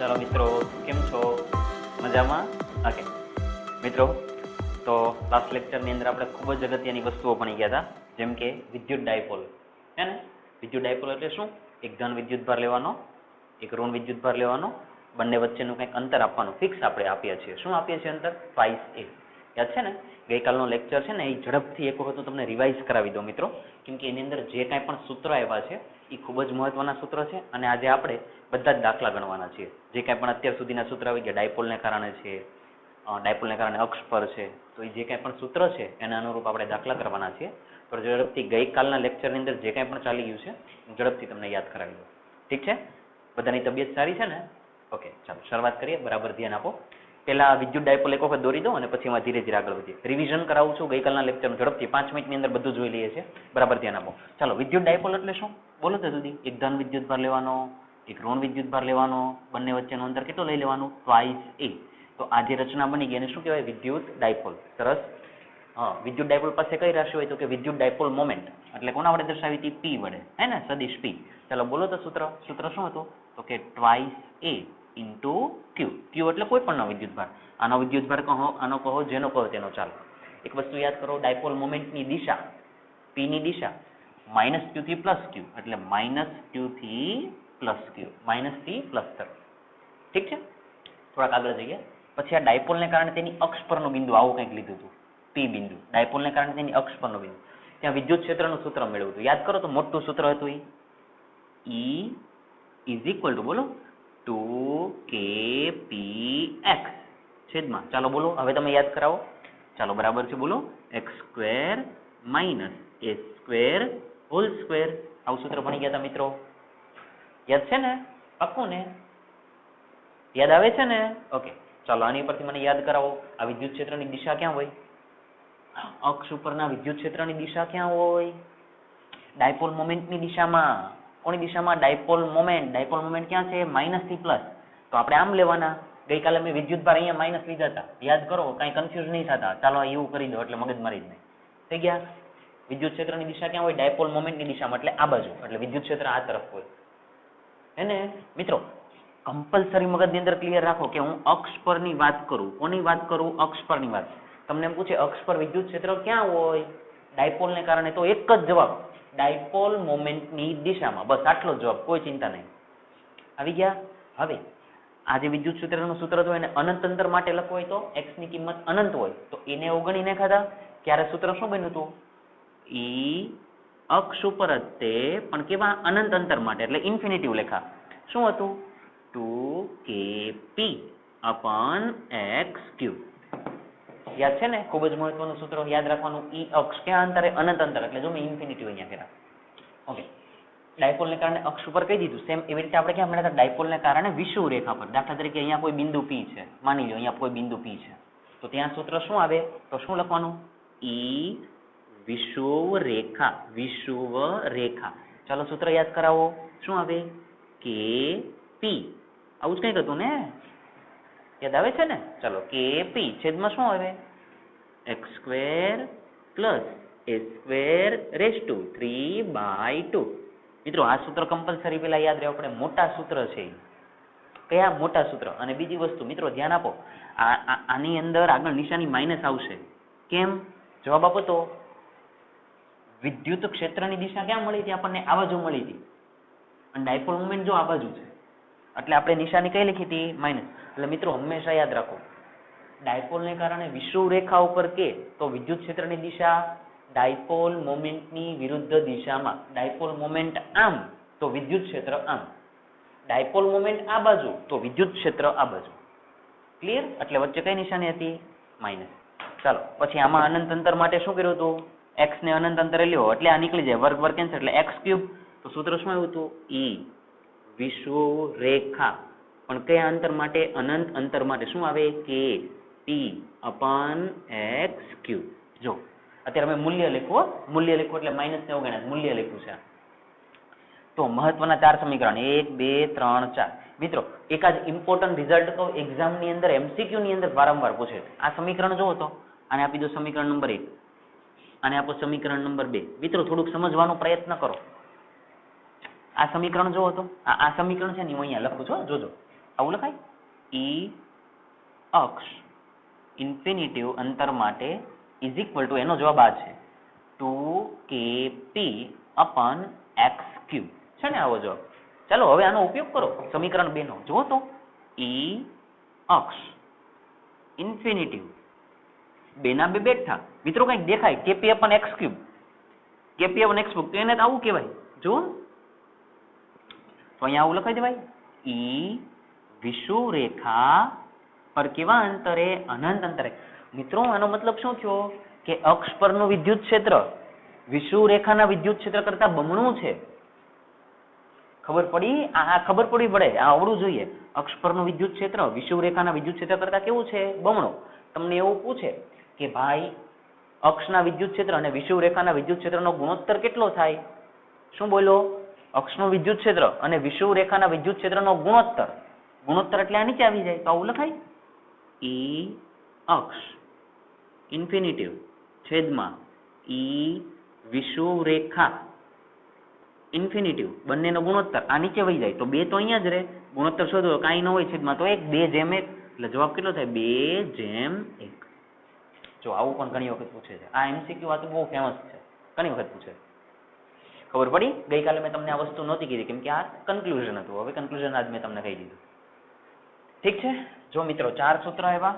ચાલો મિત્રો, કેમ છો? મજામાં? ઓકે મિત્રો, તો લાસ્ટ લેક્ચરની અંદર આપણે ખૂબ જ અગત્યની વસ્તુઓ ભણી ગયા હતા, જેમ કે વિદ્યુત ડાયપોલ. હે ને? વિદ્યુત ડાયપોલ એટલે શું? એક ધન વિદ્યુત ભાર લેવાનો, એક ઋણ વિદ્યુત ભાર લેવાનો, બંને વચ્ચેનું કંઈક અંતર આપવાનું. ફિક્સ આપણે આપીએ છીએ. શું આપીએ છીએ અંતર? ટ્વાઇસ એ. યાદ છે ને? ગઈકાલનો લેક્ચર છે ને, એ ઝડપથી એક વખત હું તમને રિવાઇઝ કરાવી દઉં મિત્રો, કેમ કે એની અંદર જે કાંઈ પણ સૂત્ર આવ્યા છે એ ખૂબ જ મહત્વના સૂત્ર છે, અને આજે આપણે બધા જ દાખલા ગણવાના છીએ. જે કાંઈ પણ અત્યાર સુધીના સૂત્ર આવી ગયા, ડાયપોલને કારણે છે, ડાયપોલને કારણે અક્ષ પર છે, તો એ જે કાંઈ પણ સૂત્ર છે એના અનુરૂપ આપણે દાખલા કરવાના છીએ. તો ઝડપથી ગઈકાલના લેક્ચરની અંદર જે કાંઈ પણ ચાલી ગયું છે ઝડપથી તમને યાદ કરાવી દઉં. ઠીક છે? બધાની તબિયત સારી છે ને? ઓકે, ચાલો શરૂઆત કરીએ. બરાબર ધ્યાન આપો. પહેલા વિદ્યુત ડાયપોલ એક વખત દોરી દો અને પછી એમાં ધીરે ધીરે આગળ વધીએ. રિવિઝન કરાવું છું ગઈકાલના લેક્ચરનું ઝડપથી, 5 મિનિટની અંદર બધું જોઈ લઈએ છીએ. બરાબર ધ્યાન આપો. ચાલો, વિદ્યુત ડાયપોલ એટલે શું? બોલો તો સુધી. એક ધન વિદ્યુત ભાર લેવાનો, એક ઋણ વિદ્યુત ભાર લેવાનો, બંને વચ્ચેનું અંતર કેટલું લઈ લેવાનું? ટ્વાઇસ એ. તો આ જે રચના બની ગઈ એને શું કહેવાય? વિદ્યુત ડાયપોલ. સરસ. હા, વિદ્યુત ડાયપોલ પાસે કઈ રાશિ હોય? તો કે વિદ્યુત ડાયપોલ મોમેન્ટ. એટલે કોના વડે દર્શાવી હતી? પી વડે. હે ને? સદિશ પી. ચાલો બોલો તો સૂત્ર. સૂત્ર શું હતું? તો કે ટ્વાઇસ એ ઇન્ટુ ક્યુ. ક્યુ એટલે કોઈ પણ વિદ્યુત ભાર. આનો વિદ્યુત ભાર કહો, આનો કહો, જેનો કહો તેનો. ચાલો, એક વસ્તુ યાદ કરો, ડાયપોલ મોમેન્ટની દિશા, પી ની દિશા માઇનસ ક્યુ થી પ્લસ ક્યુ, એટલે માઇનસ ક્યુ થી પ્લસ ક્યુ, માઇનસ થી પ્લસ તરફ. ઠીક છે? થોડાક આગળ જઈએ. પછી આ ડાયપોલને કારણે તેની અક્ષ પરનું બિંદુ આવું કંઈક લીધું હતું, પી બિંદુ. ડાયપોલને કારણે તેની અક્ષ પરનું બિંદુ, ત્યાં વિદ્યુત ક્ષેત્રનું સૂત્ર મેળવ્યું હતું. યાદ કરો તો મોટું સૂત્ર હતું E ઇઝ ઇક્વલ ટુ, બોલો, 2kpx છેદમાં. ચાલો બોલો, હવે તમે યાદ કરાવો. ચાલો બરાબર છે, બોલો. x square minus a square whole square. આવું સૂત્ર ભણી ગયા હતા મિત્રો. યાદ છે ને? પાક્કું ને? યાદ આવે છે ને? ઓકે, ચાલો આની પરથી મને યાદ કરાવો. આ વિદ્યુત ક્ષેત્રની દિશા ક્યાં હોય? અક્ષ ઉપરના વિદ્યુત ક્ષેત્રની દિશા ક્યાં હોય? ડાયપોલ મોમેન્ટની દિશામાં. કોની દિશામાં? Dipole moment. ડાયપોલ મોમેન્ટ ક્યાં છે? માઇનસ થી પ્લસ. તો આપણે આમ લેવાના. ગઈકાલે મેં વિદ્યુત ભાર અહીંયા માઇનસ લીધા હતા, યાદ કરો, કાંઈ કન્ફ્યુઝ નહીં થતા. ચાલો એવું કરી દો એટલે મગજ મારી જ નહીં. થઈ ગયા? વિદ્યુત ક્ષેત્રની દિશા ક્યાં હોય? ડાયપોલ મોમેન્ટની દિશામાં, એટલે આ બાજુ. એટલે વિદ્યુત ક્ષેત્ર આ તરફ હોય. હે ને મિત્રો? કમ્પલસરી મગજની અંદર ક્લિયર રાખો કે હું અક્ષ પરની વાત કરું. કોની વાત કરું? અક્ષ પરની વાત. તમને એમ પૂછે અક્ષ પર વિદ્યુત ક્ષેત્ર ક્યાં હોય? ડાયપોલને કારણે. તો એક જ જવાબ, ડાયપોલ મોમેન્ટની દિશામાં. બસ આટલો જ જવાબ, કોઈ ચિંતા નહીં. આવી ગયા? હવે આ જે વિદ્યુત ક્ષેત્રનું સૂત્ર હતું એને અનંત અંતર માટે લખવું હોય તો x ની કિંમત અનંત હોય તો એને અવગણી નાખ્યા. ત્યારે સૂત્ર શું બન્યું હતું? E અક્ષ ઉપર જ તે, પણ કેવા? અનંત અંતર માટે, એટલે ઇન્ફિનિટિવ લેખા. શું હતું? 2kp અપન x cube. યાદ છે ને? ખૂબ જ મહત્વનું સૂત્ર યાદ રાખવાનું. E અક્ષ ક્યાં અંતરે? અનંત અંતર, એટલે જો મેં ઇન્ફિનિટિવ અહીંયા કર્યા. ઓકે, ડાયપોલને કારણે અક્ષ ઉપર કહી દીધું. સેમ એવી રીતે આપણે ક્યાં ભણ્યા હતા? ડાયપોલને કારણે વિષુવ રેખા પર. દાખલા તરીકે અહીંયા કોઈ બિંદુ P છે, માની લો અહીંયા કોઈ બિંદુ P છે, તો ત્યાં સૂત્ર શું આવે? તો શું લખવાનું? E વિષુવ રેખા. વિષુવ રેખા. ચાલો સૂત્ર યાદ કરાવો. શું આવે? KP. આવું જ કંઈક હતું ને? યાદ આવે છે ને? ચાલો, KP છેદમાં શું આવે? x square plus a square raise to 3/2. મિત્રો આ સૂત્ર કમ્પલસરી પેલા યાદ રહેવું પડે. મોટા સૂત્ર છે. કયા મોટા સૂત્ર? અને બીજી વસ્તુ મિત્રો ધ્યાન આપો, આની અંદર આગળ નિશાની માઇનસ આવશે. કેમ? જવાબ આપો તો. વિદ્યુત ક્ષેત્રની દિશા ક્યાં મળી હતી આપણને? આ બાજુ મળી હતી. અને ડાયપોલ મોમેન્ટ જો આ બાજુ છે, એટલે આપણે નિશાની કઈ લખી હતી? માઇનસ. એટલે મિત્રો હંમેશા યાદ રાખો, ડાયપોલને કારણે વિષુવ રેખા ઉપર કે તો વિદ્યુત ક્ષેત્રની દિશા ડાયપોલ મોમેન્ટની વિરુદ્ધ દિશામાં. ડાયપોલ મોમેન્ટ આમ તો વિદ્યુત ક્ષેત્ર આમ. ડાયપોલ મોમેન્ટ આ બાજુ તો વિદ્યુત ક્ષેત્ર આ બાજુ. ક્લિયર? એટલે વચ્ચે કઈ નિશાની હતી? માઇનસ. ચાલો પછી આમાં અનંત અંતર માટે શું કર્યું હતું? x ને અનંત અંતરે લ્યો એટલે આ નીકળી જાય, વર્ગ વર્ગ કેન્સલ, એટલે x ક્યુબ. તો સૂત્ર શું આવ્યું હતું? E વિષુવ રેખા, પણ કયા અંતર માટે? અનંત અંતર માટે. શું આવે? KP અપન x cube. જો અત્યારે મેં મૂલ્ય લખ્યું, મૂલ્ય લખ્યું એટલે માઇનસ ને અવગણ્યા, મૂલ્ય લખ્યું છે. તો મહત્વના 4 સમીકરણ 1, 2, 3, 4. મિત્રો એકાદ ઇમ્પોર્ટન્ટ રિઝલ્ટ તો એક્ઝામની અંદર MCQ ની અંદર વારંવાર પૂછે. આ સમીકરણ જોવો તો આને આપી દો સમીકરણ નંબર 1, આને આપો સમીકરણ નંબર 2. મિત્રો થોડુંક સમજવાનો પ્રયત્ન કરો. આ સમીકરણ જોવો તો આ સમીકરણ છે ને હું અહીંયા લખું છું, જોજો. આવું લખાય ઈ અક્ષ ઇન્ફિનિટિવ અંતર માટે ઇઝ ઇક્વલ ટુ, એનો જવાબ આ છે 2kp અપન એક્સ ક્યુબ છે ને આવો જવાબ. ચાલો હવે આનો ઉપયોગ કરો સમીકરણ 2 નો. જુઓ તો ઈ અક્ષ ઇન્ફિનિટિવ 2 ના 2 બેઠા મિત્રો કંઈક દેખાય KP અપન x cube, KP અપન x cube, તો એને આવું કહેવાય. જુઓ તો અહીંયા આવું લખાઈ દેવાય ઈ વિષુવરેખા પર કેવા અંતરે? અનંત અંતરે. મિત્રો આનો મતલબ શું થયો કે અક્ષ પરનું વિદ્યુત ક્ષેત્ર વિષુવરેખાના વિદ્યુત ક્ષેત્ર કરતા બમણું છે. ખબર પડી? આ ખબર પડવી પડે, આ આવડવું જોઈએ. અક્ષ પરનું વિદ્યુત ક્ષેત્ર વિષુવરેખાના વિદ્યુત ક્ષેત્ર કરતા કેવું છે? બમણું. તમને એવું પૂછે કે ભાઈ અક્ષના વિદ્યુત ક્ષેત્ર અને વિષુવરેખાના વિદ્યુત ક્ષેત્રનો ગુણોત્તર કેટલો થાય? શું બોલો? અક્ષનું વિદ્યુત ક્ષેત્ર અને વિષુવરેખાના વિદ્યુત ક્ષેત્રનો ગુણોત્તર. ગુણોત્તર એટલે આ નીચે આવી જાય તો આવું લખાય ઈ અક્ષ ઇન્ફિનિટિવ છેદમાં ઈ વિષુવરેખા ઇન્ફિનિટિવ બંનેનો ગુણોત્તર. આ નીચે વહી જાય તો 2 તો અહીંયા જ રહે. ગુણોત્તર શોધો કાંઈ ન હોય છેદમાં તો 1, 2/1 એટલે જવાબ કેટલો થાય? 2/1. જો આવું પણ ઘણી વખત પૂછે છે. આ એમસીક્યુ આ તો બહુ ફેમસ છે, ઘણી વખત પૂછે. ખબર પડી? ગઈકાલે મેં તમને આ વસ્તુ નહોતી કીધી કેમ કે આ કન્ક્લુઝન હતું. હવે કન્ક્લુઝન આજ મેં તમને કહી દીધું. ઠીક છે. જો મિત્રો 4 સૂત્ર આવ્યા,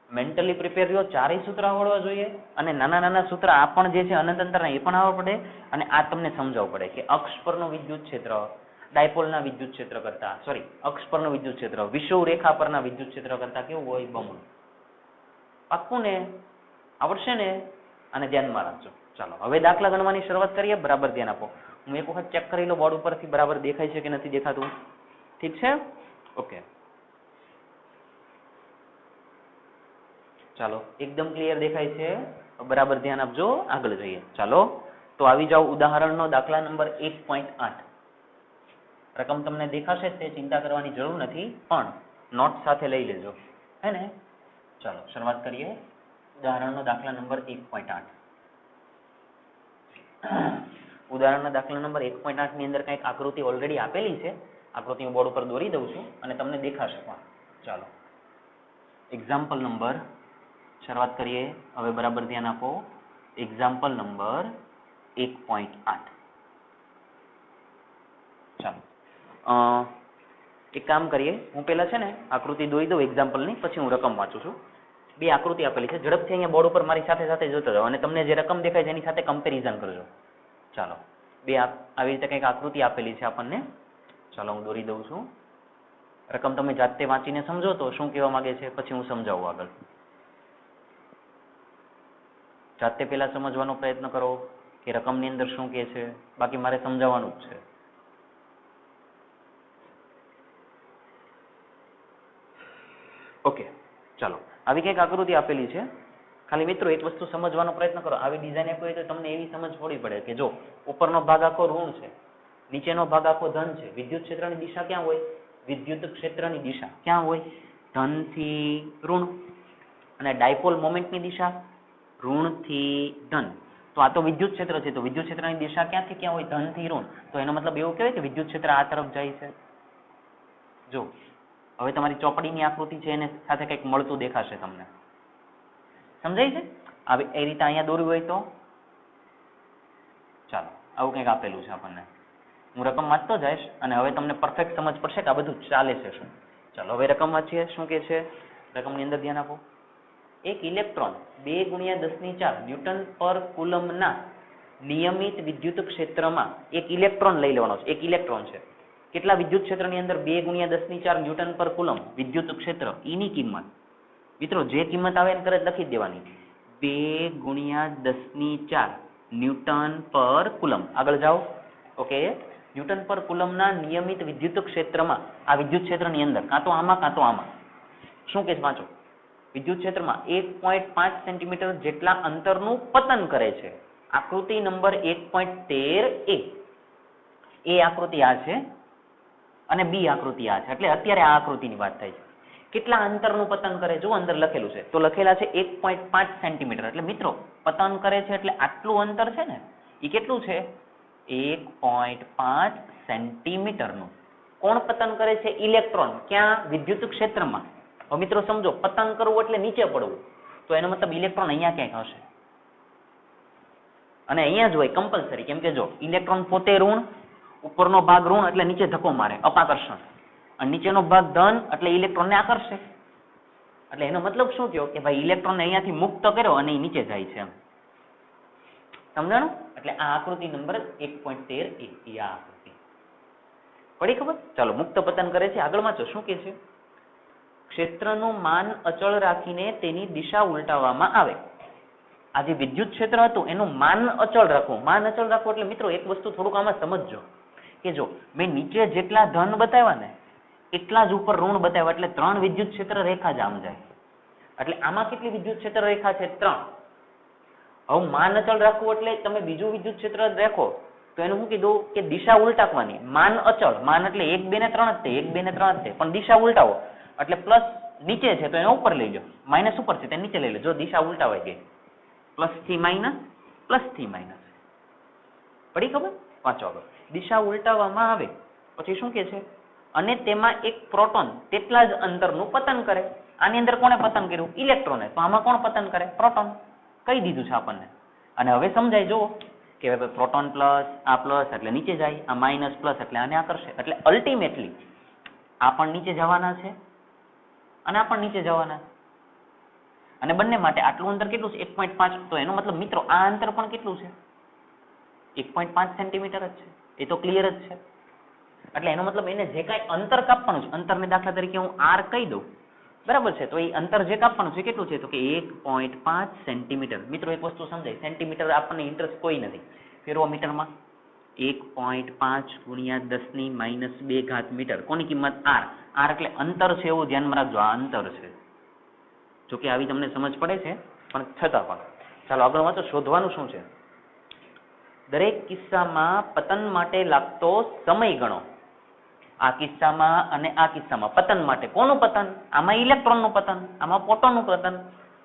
મેન્ટલી પ્રિપેર રહ્યો. 4 સૂત્ર આવડવા જોઈએ અને નાના નાના સૂત્ર આ પણ જે છે અનંત અંતરના એ પણ આવડવા પડે. અને આ તમને સમજાવવું પડે કે અક્ષ પરનું વિદ્યુત ક્ષેત્ર ડાયપોલના વિદ્યુત ક્ષેત્ર કરતા, સોરી, અક્ષ પરનું વિદ્યુત ક્ષેત્ર વિષુવરેખા પરના વિદ્યુત ક્ષેત્ર કરતા કેવું હોય? બમણું. પાક્કું ને? આવડશે ને? આને ધ્યાનમાં રાખજો. ચાલો હવે દાખલા ગણવાની શરૂઆત કરીએ. બરાબર ધ્યાન આપો. હું એક વખત ચેક કરી લો બોર્ડ ઉપરથી બરાબર દેખાય છે કે નથી દેખાતું. ઠીક છે? ઓકે, ચાલો એકદમ ક્લિયર દેખાય છે? બરાબર ધ્યાન આપજો. આગળ જોઈએ. ચાલો તો આવી જાઓ ઉદાહરણનો દાખલા નંબર 1.8. રકમ તમને દેખાશે જ, તે ચિંતા કરવાની જરૂર નથી, પણ નોટ સાથે લઈ લેજો, હે ને? ચાલો શરૂઆત કરીએ. ઉદાહરણનો દાખલા નંબર 1.8. ઉદાહરણના દાખલા નંબર 1.8 ની અંદર કંઈક આકૃતિ ઓલરેડી આપેલી છે. આકૃતિ હું બોર્ડ ઉપર દોરી દઉં છું અને તમને દેખાશે પણ. ચાલો એક્ઝામ્પલ નંબર, શરૂઆત કરીએ. હવે બરાબર ધ્યાન આપો. Example number 1.8. ચાલો એક કામ કરીએ. હું પહેલા છે ને આકૃતિ દોરી દઉં એક્ઝામ્પલની, પછી હું રકમ વાંચું છું. 2 આકૃતિ આપેલી છે. ઝડપથી અહીંયા બોર્ડ ઉપર મારી સાથે સાથે જોતા જાઓ અને તમને જે રકમ દેખાય છે એની સાથે કમ્પેરિઝન કરજો. ચાલો 2 આવી રીતે કંઈક આકૃતિ આપેલી છે આપણને. ચાલો હું દોરી દઉં છું. રકમ તમે જાતે વાંચીને સમજો તો શું કહેવા માંગે છે, પછી હું સમજાવું આગળ. જાતે પહેલા સમજવાનો પ્રયત્ન કરો કે રકમની અંદર શું કહે છે, બાકી મારે સમજાવવાનું જ છે. ઓકે, ચાલો આવી કંઈક આકૃતિ આપેલી છે. ખાલી મિત્રો એક વસ્તુ સમજવાનો પ્રયત્ન કરો. આવી ડિઝાઇન આપી હોય તો તમને એવી સમજ પડવી પડે કે જો ઉપરનો ભાગ આખો ઋણ છે, નીચેનો ભાગ આખો ધન છે. વિદ્યુત ક્ષેત્રની દિશા ક્યાં હોય? વિદ્યુત ક્ષેત્રની દિશા ક્યાં હોય? ધનથી ઋણ. અને ડાયપોલ મોમેન્ટની દિશા ઋણથી ધન. તો આ તો વિદ્યુત ક્ષેત્ર છે, તો વિદ્યુત ક્ષેત્રની દિશા ક્યાંથી ક્યાં હોય? ધનથી ઋણ. તો એનો મતલબ એવું કહેવાય કે વિદ્યુત ક્ષેત્ર આ તરફ જાય છે. જો હવે તમારી ચોપડીની આકૃતિ છે એને સાથે કંઈક મળતું દેખાશે તમને. સમજાય છે? આવી એ રીતે અહીંયા દોર્યું હોય તો ચાલો આવું કંઈક આપેલું છે આપણને. હું રકમ વાંચતો જઈશ અને હવે તમને પરફેક્ટ સમજ પડશે કે આ બધું ચાલે છે શું. ચાલો હવે રકમ વાંચીએ. શું કે છે રકમની અંદર? ધ્યાન આપો. એક ઇલેક્ટ્રોન 2 × 10⁴ ન્યૂટન પર કુલમના નિયમિત વિદ્યુત ક્ષેત્રમાં, એક ઇલેક્ટ્રોન લઈ લેવાનો છે. એક ઇલેક્ટ્રોન છે. કેટલા વિદ્યુત ક્ષેત્રની અંદર? 2 × 10⁴ ન્યૂટન પર કુલમ વિદ્યુત ક્ષેત્ર. એની કિંમત મિત્રો જે કિંમત આવે એને તરત લખી જ દેવાની. 2 × 10⁴ ન્યૂટન પર કુલમ. આગળ જાઓ. ઓકે, ન્યૂટન પર કુલમના નિયમિત વિદ્યુત ક્ષેત્રમાં, આ વિદ્યુત ક્ષેત્રની અંદર કાં તો આમાં કાં તો આમાં. શું કે છે વાંચો? વિદ્યુત ક્ષેત્રમાં 1.5 સેન્ટીમીટર જેટલા અંતરનું પતન કરે છે. આકૃતિ નંબર 1.13 એ આકૃતિ આ છે અને બી આકૃતિ આ છે. એટલે અત્યારે આ આકૃતિની વાત થાય છે. કેટલા અંતરનું પતન કરે? જો અંદર લખેલું છે તો લખેલા છે 1.5 સેન્ટીમીટર. એટલે મિત્રો પતન કરે છે એટલે આટલું અંતર છે ને, એ કેટલું છે? 1.5 સેન્ટીમીટરનું. કોણ પતન કરે છે? ઇલેક્ટ્રોન. ક્યાં? વિદ્યુત ક્ષેત્રમાં. હવે મિત્રો સમજો, પતન કરવું એટલે નીચે પડવું, તો એનો મતલબ ઇલેક્ટ્રોન અહીંયા ક્યાંક હશે અને અહીંયા જ હોય કમ્પલસરી. કેમ કે જો ઇલેક્ટ્રોન પોતે ઋણ, ઉપરનો ભાગ ઋણ એટલે નીચે ધક્કો મારે, અપાકર્ષણ, અને નીચેનો ભાગ ધન એટલે ઇલેક્ટ્રોનને આકર્ષે. એટલે એનો મતલબ શું થયો કે ભાઈ ઇલેક્ટ્રોનને અહીંયાથી મુક્ત કર્યો અને એ નીચે જાય છે, એમ સમજાણું? એટલે આ આકૃતિ નંબર 1.13 આ આકૃતિ પડી ખબર? ચાલો, મુક્ત પતન કરે છે. આગળ વાંચો શું કે છે? ક્ષેત્રનું માન અચળ રાખીને તેની દિશા ઉલટાવવામાં આવે. આ જે વિદ્યુત ક્ષેત્ર હતું એનું માન અચળ રાખવું. માન અચળ રાખવું એટલે મિત્રો એક વસ્તુ થોડુંક આમાં સમજજો કે જો મેં નીચે જેટલા ધન બતાવ્યા ને એટલા જ ઉપર ઋણ બતાવ્યા, એટલે 3 વિદ્યુત ક્ષેત્ર રેખા જ આમ જાય. એટલે આમાં કેટલી વિદ્યુત ક્ષેત્ર રેખા છે? 3. હવે માન અચળ રાખવું એટલે તમે બીજું વિદ્યુત ક્ષેત્ર રાખો તો એનું શું કીધું કે દિશા ઉલટાવવાની. માન અચળ, માન એટલે 1 2 ને 3 જ છે, 1 2 ને 3 જ છે, પણ દિશા ઉલટાવો એટલે પ્લસ નીચે છે તો એને ઉપર લઈ લો, માઇનસ ઉપર છે તેને નીચે લઈ લો. જો દિશા ઉલટાવાઈ ગઈ, પ્લસ થી માઇનસ, પ્લસ થી માઇનસ. પડી ખબર? વાંચો આગળ. દિશા ઉલટાવવામાં આવે પછી શું કે છે? અને તેમાં એક પ્રોટોન તેટલા જ અંતરનું પતન કરે. આની અંદર કોણે પતન કર્યું? ઇલેક્ટ્રોને. તો આમાં કોણ પતન કરે? પ્રોટોન. કહી દીધું છે આપણને. અને હવે સમજાય જો કે પ્રોટોન પ્લસ, આ પ્લસ એટલે નીચે જાય, આ માઇનસ પ્લસ એટલે આને આકર્ષે. એટલે અલ્ટિમેટલી આ પણ નીચે જવાના છે અને આ પણ નીચે જવાના છે. અને બંને માટે આટલું અંતર કેટલું છે? 1.5. તો એનો મતલબ મિત્રો આ અંતર પણ કેટલું છે? 1.5 સેન્ટીમીટર જ છે. એ તો ક્લિયર જ છે. એટલે એનો મતલબ એને જે કાંઈ અંતર કાપવાનું છે, અંતરને દાખલા તરીકે હું r કહી દઉં, બરાબર છે, તો એ અંતર જે કાપવાનું છે કેટલું છે? તો કે 1.5 સેન્ટીમીટર. મિત્રો એક વસ્તુ સમજાય, સેન્ટીમીટર આપણને ઇન્ટરેસ્ટ કોઈ નથી, ફેરવો મીટરમાં. 1.5 ગુણ્યા 10⁻² મીટર. કોની કિંમત? r. r એટલે અંતર છે એવું ધ્યાનમાં રાખજો, આ અંતર છે. જોકે આવી તમને સમજ પડે છે પણ છતાં પણ ચાલો આગળ વાંચો. શોધવાનું શું છે? દરેક કિસ્સામાં પતન માટે લાગતો સમય ગણો. આ કિસ્સામાં અને આ કિસ્સામાં પતન માટે કોનું પતન? આમાં ઇલેક્ટ્રોનનું પતન, આમાં પ્રોટોનનું પતન.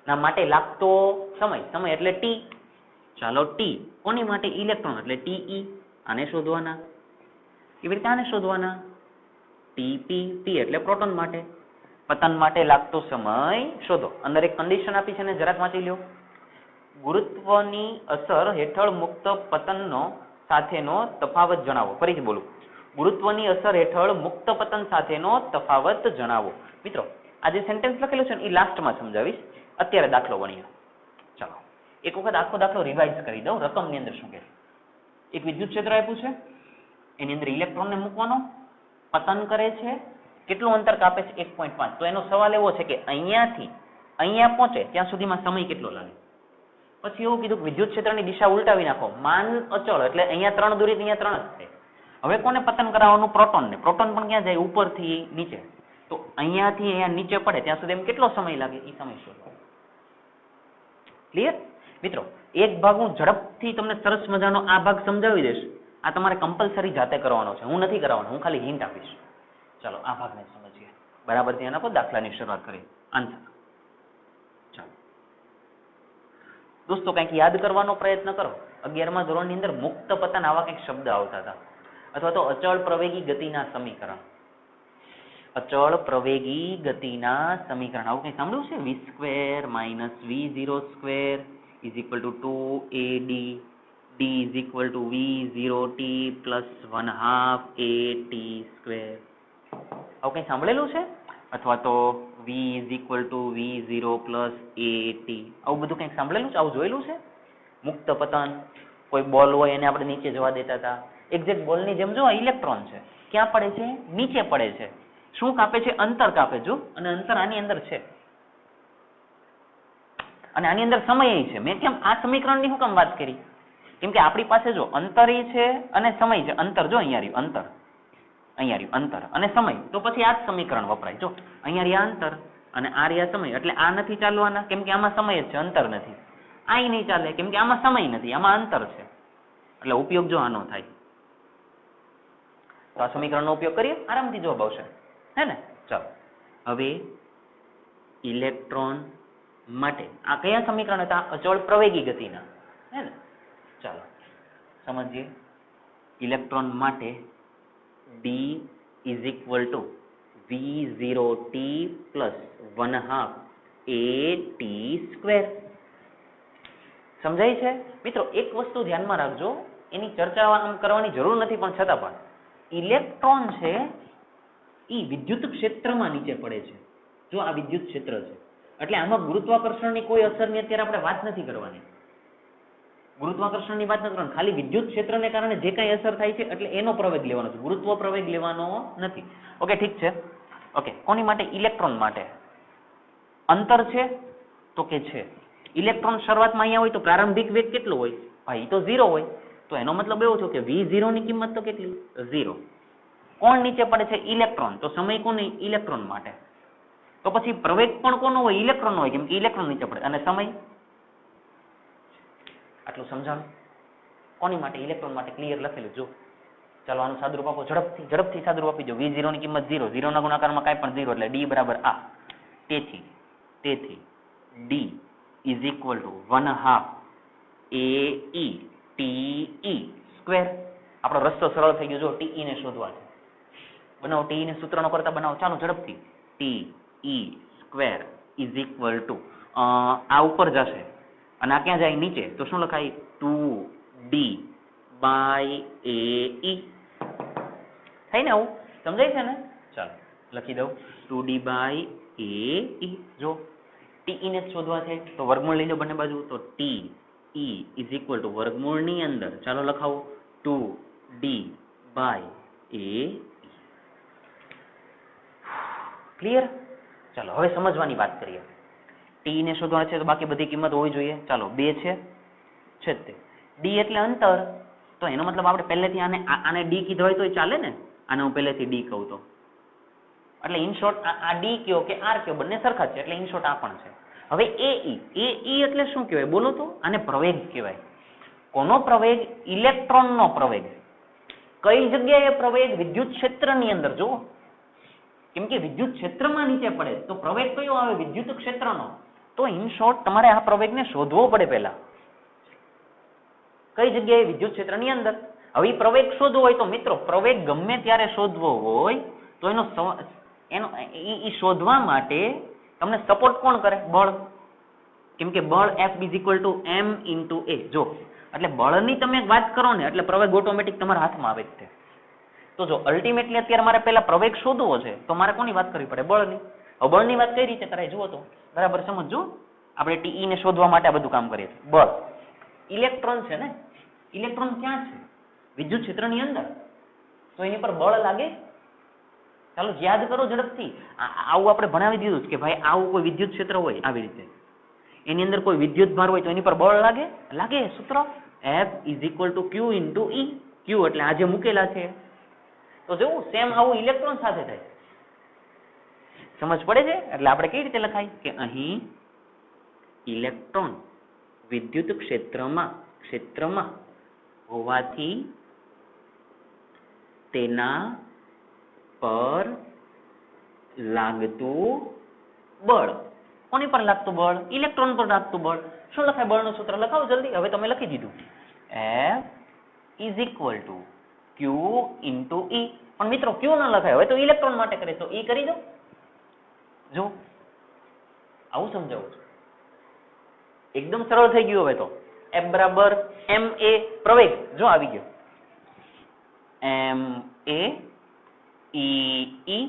ના માટે લાગતો સમય, સમય એટલે t. ચાલો t કોની માટે? ઇલેક્ટ્રોન એટલે te. આને શોધવાના. કેવી રીતે આને શોધવાના? tp. t એટલે પ્રોટોન માટે. પતન માટે લાગતો સમય શોધો. અંદર એક કન્ડિશન આપી છે ને, જરાક વાંચી લ્યો. ગુરુત્વની અસર હેઠળ મુક્ત પતનનો સાથેનો તફાવત જણાવો. ફરીથી બોલું. ગુરુત્વની અસર હેઠળ મુક્ત પતન સાથેનો તફાવત જણાવો. મિત્રો આ જે સેન્ટેન્સ લખેલું છે ને એ લાસ્ટમાં સમજાવીશ, અત્યારે દાખલો ગણીએ. ચાલો એક વખત આખો દાખલો રિવાઇઝ કરી દઉં. રકમની અંદર શું કહે? એક વિદ્યુત ક્ષેત્ર આપ્યું છે, એની અંદર ઇલેક્ટ્રોનને મૂકવાનો, પતન કરે છે, કેટલું અંતર કાપે છે? 1.5. તો એનો સવાલ એવો છે કે અહીંયાથી અહીંયા પહોંચે ત્યાં સુધીમાં સમય કેટલો લાગે? પછી એવું કીધું કે વિદ્યુત ક્ષેત્રની દિશા ઉલટાવી નાખો. માન અચળ એટલે અહીંયા 3 દૂરી, અહીંયા 3 જ છે. હવે કોને પતન કરાવવાનું? પ્રોટોનને. પ્રોટોન પણ ક્યાં જાય? ઉપરથી નીચે. તો અહીંયાથી અહીંયા નીચે પડે ત્યાં સુધી એમ કેટલો સમય લાગે? એ સમય શોધો. ક્લિયર મિત્રો? એક ભાગ હું ઝડપથી તમને સરસ મજાનો આ ભાગ સમજાવી દઈશ. આ તમારે કમ્પલસરી જાતે કરવાનો છે, હું નથી કરાવવાનો, હું ખાલી હિન્ટ આપીશ. ચાલો આ ભાગને સમજીએ. બરાબર ધ્યાન આપો. દાખલાની શરૂઆત કરીએ. આન્સર. ચાલો દોસ્તો કંઈક યાદ કરવાનો પ્રયત્ન કરો. 11મા ધોરણની અંદર મુક્ત પતન આવા કંઈક શબ્દ આવતા હતા, અથવા તો અચળ પ્રવેગી ગતિના સમીકરણ. અચળ પ્રવેગી ગતિના સમીકરણ આવું કંઈ સાંભળ્યું છે? v² - v02 = 2ad, d = v0t + 1/2at². આવું કંઈ સાંભળેલું છે? અથવા તો v = v0 + at. આવું બધું કંઈક સાંભળેલું છે? આવું જોયેલું છે? મુક્ત પતન, કોઈ બોલ હોય એને આપણે નીચે જવા દેતા હતા. એક્ઝેક્ટ બોલની જેમ જો ઇલેક્ટ્રોન છે, ક્યાં પડે છે? નીચે પડે છે. શું કાપે છે? અંતર કાપે. જો અને અંતર આની અંદર છે અને આની અંદર સમય છે. મેં કેમ આ સમીકરણની હું કેમ વાત કરી? કેમ કે આપણી પાસે જો અંતર છે અને સમય છે. અંતર જો અહીંયા રહ્યું અંતર, અહીંયા રહ્યું અંતર અને સમય, તો પછી આ જ સમીકરણ વપરાય. જો અહીંયા રહ્યા અંતર અને આ રહ્યા સમય, એટલે આ નથી ચાલવાના કેમ કે આમાં સમય જ છે, અંતર નથી. આ નહીં ચાલે કેમ કે આમાં સમય નથી, આમાં અંતર છે. એટલે ઉપયોગ જો આનો થાય તો આ સમીકરણનો ઉપયોગ કરીએ, આરામથી જવાબ આવશે, હે ને? ચાલો હવે ઇલેક્ટ્રોન માટે આ કયા સમીકરણ હતા? અચળ પ્રવેગી ગતિના, હે ને? ચાલો સમજીએ. ઇલેક્ટ્રોન માટે d is equal two V0t plus 1/2 AT square. સમજાય છે મિત્રો? એક વસ્તુ ધ્યાનમાં રાખજો, એની ચર્ચા આમ કરવાની જરૂર નથી, પણ છતાં પણ ઇલેક્ટ્રોન છે એ વિદ્યુત ક્ષેત્રમાં નીચે પડે છે. જો આ વિદ્યુત ક્ષેત્ર છે એટલે આમાં ગુરુત્વાકર્ષણની કોઈ અસરની અત્યારે આપણે વાત નથી કરવાની. ગુરુત્વાકર્ષણની વાત નથી કરવાની, ખાલી વિદ્યુત ક્ષેત્રને કારણે જે કાંઈ અસર થાય છે એટલે એનો પ્રવેગ લેવાનો છે, ગુરુત્વ પ્રવેગ લેવાનો નથી. ઓકે, ઠીક છે. ઓકે, કોની માટે? ઇલેક્ટ્રોન માટે. અંતર છે તો કે છે. ઇલેક્ટ્રોન શરૂઆતમાં અહીંયા હોય તો પ્રારંભિક વેગ કેટલો હોય? ભાઈ તો 0 હોય. તો એનો મતલબ એવો છે કે V0 ની કિંમત તો કેટલી? 0. કોણ નીચે પડે છે? ઇલેક્ટ્રોન. તો સમય કોને? ઇલેક્ટ્રોન માટે. તો પછી પ્રવેગ પણ કોનો હોય? ઇલેક્ટ્રોન હોય, કેમ કે ઇલેક્ટ્રોન નીચે પડે. અને સમય આટલું સમજાણ કોની માટે? ઇલેક્ટ્રોન માટે. ક્લિયર લખેલું જો. ચાલો આનું સાદુરૂપ આપો ઝડપથી સાદુરૂપ આપી દો. V0 ની કિંમત 0, 0 ના ગુણાકારમાં કાંઈ પણ 0 એટલે D બરાબર આ. તેથી D is equal two 1/2 AE TE square. આપણો રસ્તો સરળ થઈ ગયો. જો TE ને શોધવા છે, બનાવો. TE ને સૂત્રનો કરતા બનાવો. ચાલો ઝડપથી. TE square is equal two આ ઉપર જશે અને આ ક્યાં જાય? નીચે. તો શું લખાય? 2D by AE. થાય ને? આવું સમજાય છે ને? ચાલો લખી દઉં. 2D by AE. જો TE ને શોધવા છે તો વર્ગમૂળ લઈ લો બંને બાજુ. તો TE ઇઝ ઇક્વલ ટુ વર્ગમૂળની અંદર ચાલો લખાવો 2D બાય AE. ક્લિયર? ચાલો હવે સમજવાની વાત કરીએ. TE ને શોધવા છે તો બાકી બધી કિંમત હોવી જોઈએ. ચાલો 2 છે તે. D એટલે અંતર. તો એનો મતલબ આપણે પહેલેથી આને D કીધો હોય તો ચાલે ને? આને હું પહેલેથી D કહું તો એટલે ઇન શોર્ટ આ D કયો કે R કયો બંને સરખા છે એટલે ઇન શોર્ટ આ પણ છે. હવે AE એટલે શું કહેવાય? બોલો તો. આને પ્રવેગ કહેવાય. કોનો પ્રવેગ? ઇલેક્ટ્રોનનો પ્રવેગ. કઈ જગ્યાએ પ્રવેગ? વિદ્યુત ક્ષેત્રની અંદર. જો કેમ કે વિદ્યુત ક્ષેત્રમાં નીચે પડે તો પ્રવેગ કયો આવે? વિદ્યુત ક્ષેત્રનો. તો ઇન શોર્ટ તમારે આ પ્રવેગને શોધવો પડે પહેલા. કઈ જગ્યાએ? વિદ્યુત ક્ષેત્રની અંદર. હવે પ્રવેગ શોધવો હોય તો મિત્રો પ્રવેગ ગમે ત્યારે શોધવો હોય તો એનો શોધવા માટે તમને સપોર્ટ કોણ કરે? બળ. કેમ કે બળ F is equal two M into A. જો એટલે બળની તમે વાત કરો ને એટલે પ્રવેગ ઓટોમેટિક તમારા હાથમાં આવે જ છે. તો જો અલ્ટિમેટલી અત્યારે મારે પહેલા પ્રવેગ શોધવો છે તો મારે કોની વાત કરવી પડે? બળની. હવે બળની વાત કઈ રીતે કરાય જુઓ તો બરાબર સમજો. આપણે TE ને શોધવા માટે આ બધું કામ કરીએ છીએ. બળ ઇલેક્ટ્રોન છે ને? ઇલેક્ટ્રોન ક્યાં છે? વિદ્યુત ક્ષેત્રની અંદર. તો એની પર બળ લાગે? ચાલો યાદ કરો ઝડપથી. આવું આપણે ભણાવી દીધું છે કે ભાઈ આવું કોઈ વિદ્યુત ક્ષેત્ર હોય આવી રીતે, એની અંદર કોઈ વિદ્યુત ભાર હોય તો એની પર બળ લાગે? લાગે. સૂત્ર F is equal two Q into E. Q એટલે આ જે મૂકેલા છે. તો જોવું સેમ આવું ઇલેક્ટ્રોન સાથે થાય. સમજ પડે છે? એટલે આપણે કઈ રીતે લખાય કે અહીં ઇલેક્ટ્રોન વિદ્યુત ક્ષેત્રમાં હોવાથી તેના પર લાગતું બળ. કોની પર લાગતું બળ? ઇલેક્ટ્રોન પર લાગતું બળ. શું લખાય? બળનું સૂત્ર લખાવો જલ્દી. હવે તમે લખી દીધું. F is equal two Q into E. પણ મિત્રો Q ના લખાય. હવે તો ઇલેક્ટ્રોન માટે કરે તો E કરી દો. જો આવું સમજાવું છું. એકદમ સરળ થઈ ગયું. હવે તો F બરાબર MA પ્રવેગ. જો આવી ગયો MA EE.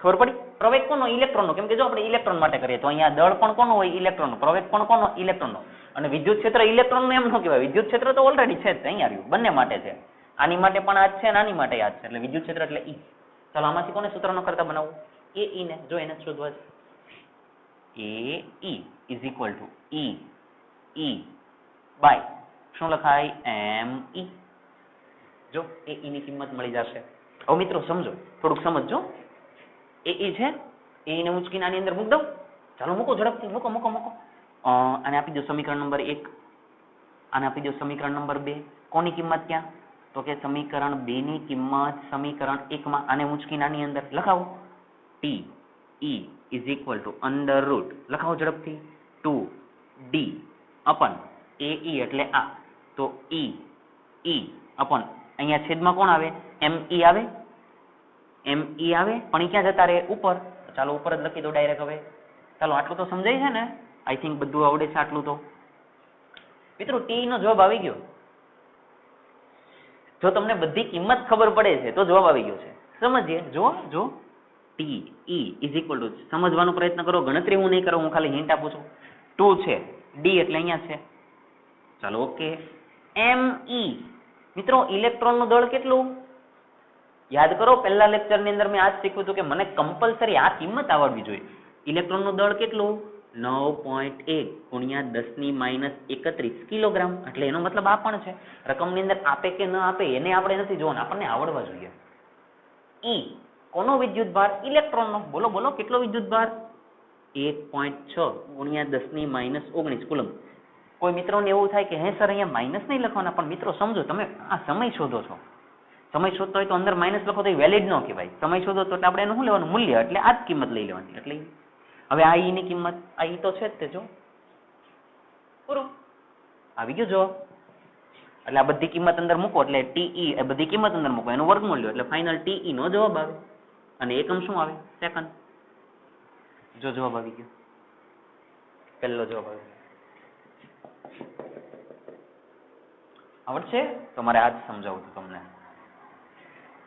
ખબર પડી? પ્રવેગ કોનો? ઇલેક્ટ્રોનનો. કેમ કે જો આપણે ઇલેક્ટ્રોન માટે કરીએ તો અહીંયા દળ પણ કોનો હોય? ઇલેક્ટ્રોનનો. પ્રવેગ પણ કોનો? ઇલેક્ટ્રોનનો. અને વિદ્યુત ક્ષેત્ર ઇલેક્ટ્રોનનો એમ ન કહેવાય. વિદ્યુત ક્ષેત્ર તો ઓલરેડી છે જ, અહીંયા આવ્યું. બંને માટે છે. આની માટે પણ આ જ છે અને આની માટે આ જ છે. એટલે વિદ્યુત ક્ષેત્ર એટલે E. ચાલો આમાંથી કોને સૂત્રનો કરતા બનાવવું? AE ને. જો એને શોધવા છે AE is equal to E by શું લખાય? ME. જો AE ની કિંમત મળી જશે. હવે મિત્રો સમજો, થોડુંક સમજો. AE છે, AE ને ઉંચકીને આની અંદર મૂક દઉં. ચાલો મૂકો ઝડપથી. મૂકો. આને આપી દો સમીકરણ નંબર 1. આને આપી દો સમીકરણ નંબર 2. કોની કિંમત ક્યાં? તો કે સમીકરણ 2 ની કિંમત સમીકરણ 1 માં. આને ઉંચકીને આની અંદર લખાવો. TE is equal to under root. લખાવો ઝડપથી. 2D અપન AE એટલે આ. તો E અપન અહીંયા છેદમાં કોણ આવે? ME આવે. ME આવે પણ એ ક્યાં જતા રહે ઉપર. ચાલો ઉપર જ લખી દો ડાયરેક્ટ હવે. ચાલો આટલું તો સમજાય છે ને? આઈ થિંક બધું આવડે છે આટલું તો. મિત્રો ટી નો જવાબ આવી ગયો. જો તમને બધી કિંમત ખબર પડે છે તો જવાબ આવી ગયો છે. સમજીએ. જો ટી ઇઝ ઇક્વલ ટુ, સમજવાનો પ્રયત્ન કરો, ગણતરી હું નહીં કરું, હું ખાલી હિન્ટ આપું છું. 2 છે, ડી એટલે અહીંયા છે. ચાલો ઓકે. ME મિત્રો ઇલેક્ટ્રોનનું દળ કેટલું? યાદ કરો પહેલા લેક્ચરની અંદર મેં આ જ શીખ્યું હતું કે મને કમ્પલસરી આ કિંમત આવડવી જોઈએ. ઇલેક્ટ્રોનનું દળ કેટલું? 9.1 ગુણ્યા 10⁻31 કિલોગ્રામ. એટલે એનો મતલબ આ પણ છે. રકમની અંદર આપે કે ન આપે એને આપણે નથી જોવાનું, આપણને આવડવા જોઈએ. ઈ કોનો વિદ્યુતભાર? ઇલેક્ટ્રોનનો. બોલો બોલો કેટલો વિદ્યુતભાર? 1.6 ગુણ્યા 10⁻19 કુલમ. કોઈ મિત્રોને એવું થાય કે હે સર અહીંયા માઇનસ નહીં લખવાના, પણ મિત્રો સમજો તમે આ સમય શોધો છો. સમય શોધતો હોય તો અંદર માઇનસ લખો તો એ વેલિડ ન કહેવાય. સમય શોધો તો આપણે એનું શું લેવાનું? મૂલ્ય. એટલે આ જ કિંમત લઈ લેવાની. એટલે હવે આ ઈ ની કિંમત, આ ઈ તો છે જ તે, જો પૂરું આવી ગયું જવાબ. એટલે આ બધી કિંમત અંદર મૂકો એટલે ટીઈ એ બધી કિંમત અંદર મૂકો, એનું વર્ગમૂળ લ્યો એટલે ફાઇનલ ટીઈ નો જવાબ આવે. અને એકમ શું આવે? સેકન્ડ. જો જવાબ આવી ગયો, પહેલો જવાબ આવે. આવડશે? તો મારે આજ સમજાવું છું તમને.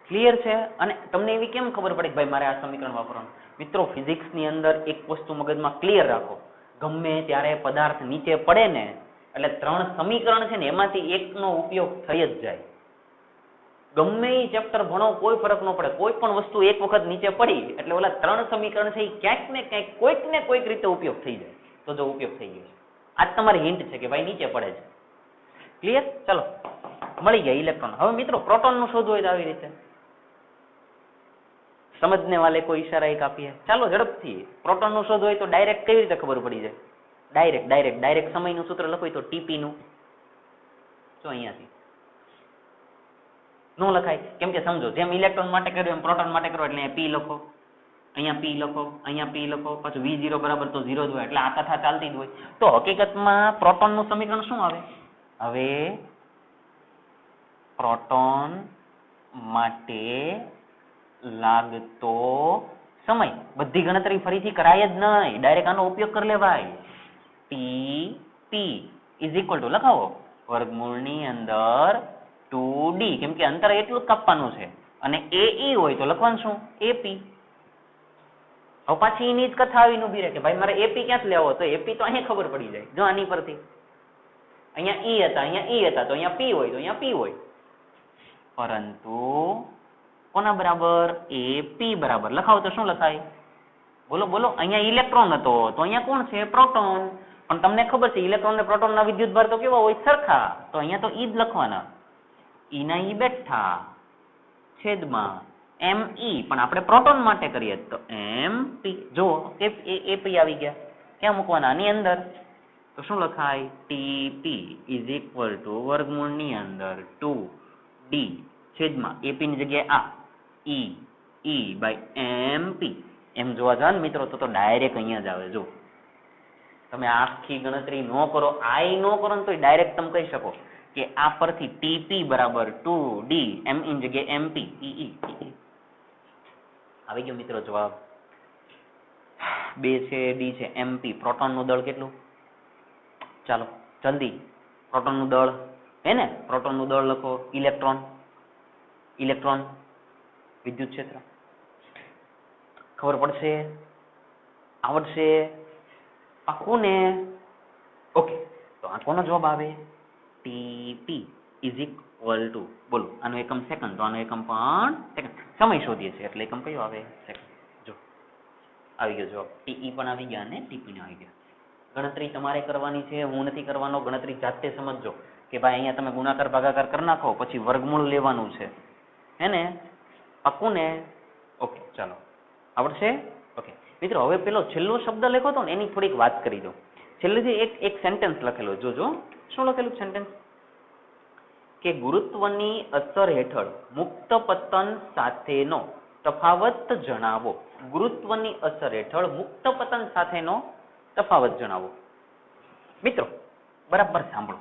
ક્લિયર છે? અને તમને એવી કેમ ખબર પડે કે ભાઈ મારે આ સમીકરણ વાપરવાનું? મિત્રો ફિઝિક્સની અંદર એક વસ્તુ મગજમાં ક્લિયર રાખો, ગમે ત્યારે પદાર્થ નીચે પડે ને એટલે 3 સમીકરણ છે ને એમાંથી એકનો ઉપયોગ થઈ જ જાય. ગમે એ ચેપ્ટર ભણો કોઈ ફરક ન પડે, કોઈ પણ વસ્તુ એક વખત નીચે પડી એટલે ઓલા 3 સમીકરણ છે એ ક્યાંક ને ક્યાંક કોઈક ને કોઈક રીતે ઉપયોગ થઈ જાય. તો જો ઉપયોગ થઈ ગયો છે, આજ તમારી હિન્ટ છે કે ભાઈ નીચે પડે છે. ક્લિયર? ચલો મળી ગયા ઇલેક્ટ્રોન. હવે મિત્રો પ્રોટોન નું શોધવું હોય તો આવી રીતે સમજને વાલે કોઈ ઈશારા એક આપીએ. ચાલો ઝડપથી. પ્રોટોન નું શોધવું હોય તો ડાયરેક્ટ કેવી રીતે ખબર પડી જાય? ડાયરેક્ટ સમયનું સૂત્ર લખો તો ટીપી નું. જો અહીંયાથી નો લખાય, કેમ કે સમજો જેમ ઇલેક્ટ્રોન માટે કર્યું એમ પ્રોટોન માટે કરો એટલે પી લખો, અહીંયા પી લખો, અહીંયા પી લખો, પછી V0 બરાબર તો 0 જ હોય એટલે આ કથા ચાલતી જ હોય. તો હકીકતમાં પ્રોટોન નું સમીકરણ શું આવે? હવે પ્રોટોન માટે લાગતો સમય, બધી ગણતરી ફરીથી કરાય જ નહીં, ડાયરેક્ટ આનો ઉપયોગ કરી લેવાય. ટી ઇઝ ઇક્વલ ટુ લખાવો વર્ગમૂળની અંદર 2D, કેમ કે અંતર એટલું જ કાપવાનું છે. અને AE હોય તો લખવાનું શું? AP. હવે પાછી એની જ કથા આવીને ઉભી રહે કે ભાઈ મારે AP ક્યાંથી લેવો? તો AP તો અહીંયા ખબર પડી જાય. જો આની પરથી અહીંયા E હતા, અહીંયા E હતા, તો અહીંયા P હોય તો અહીંયા P હોય. પરંતુ કોના બરાબર? AP બરાબર. લખાવો તો શું લખાય? બોલો બોલો. અહીંયા ઇલેક્ટ્રોન હતો તો અહીંયા કોણ છે? પ્રોટોન. પણ તમને ખબર છે ઇલેક્ટ્રોન અને પ્રોટોનના વિદ્યુતભાર તો કેવા હોય? સરખા. તો અહીંયા તો E જ લખવાના. E ના E બેઠા છેદમાં ME, પણ આપણે પ્રોટોન માટે કરીએ તો MP. જો AP આવી ગયા, ક્યાં મૂકવાના? આની અંદર. તો શું લખાય? TP ઇઝ ઇક્વલ ટુ વર્ગમૂળની અંદર 2D છેદમાં AP ની જગ્યાએ આ E બાય MP. એમ જોવા જાવ ને મિત્રો તો ડાયરેક્ટ અહીંયા જ આવે. જો તમે આખી ગણતરી ન કરો, આઈ ન કરો ને તો ડાયરેક્ટ તમે કહી શકો કે આ પરથી TP બરાબર 2D M ની જગ્યાએ MP આવી ગયો મિત્રો જવાબ. 2 છે, D છે, MP. પ્રોટોન નું દળ કેટલું? ચાલો જલ્દી પ્રોટોન નું દળ હે ને, પ્રોટોન નું દળ લખો. ઇલેક્ટ્રોન વિદ્યુત ક્ષેત્ર ખબર પડશે? આવડશે? પાક્કું ને? ઓકે, તો આ કોનો જવાબ આવે? TP ઇઝ ઇક્વલ ટુ, બોલો આનો એકમ સેકન્ડ, તો આનો એકમ પણ સેકન્ડ. સમય શોધીએ છીએ એટલે એકમ કયો આવે? સેકન્ડ. જો આવી ગયો જવાબ. TE પણ આવી ગયા અને TP ને આવી ગયા. ગણતરી તમારે કરવાની છે, હું નથી કરવાનો. ગણતરી જાતે સમજજો કે ભાઈ અહીંયા તમે ગુણાકાર ભાગાકાર કરી નાખો, પછી વર્ગમૂળ લેવાનું છે, હે ને? પાક્કું ને? ઓકે ચાલો આવડશે? ઓકે મિત્રો હવે પેલો છેલ્લો શબ્દ લખ્યો હતો ને એની થોડીક વાત કરી દો. છેલ્લેથી એક સેન્ટેન્સ લખેલો જોજો. શું લખેલું સેન્ટેન્સ? કે ગુરુત્વની અસર હેઠળ મુક્ત પતન સાથેનો તફાવત જણાવો. ગુરુત્વની અસર હેઠળ મુક્ત પતન સાથેનો તફાવત જણાવો. મિત્રો બરાબર સાંભળો.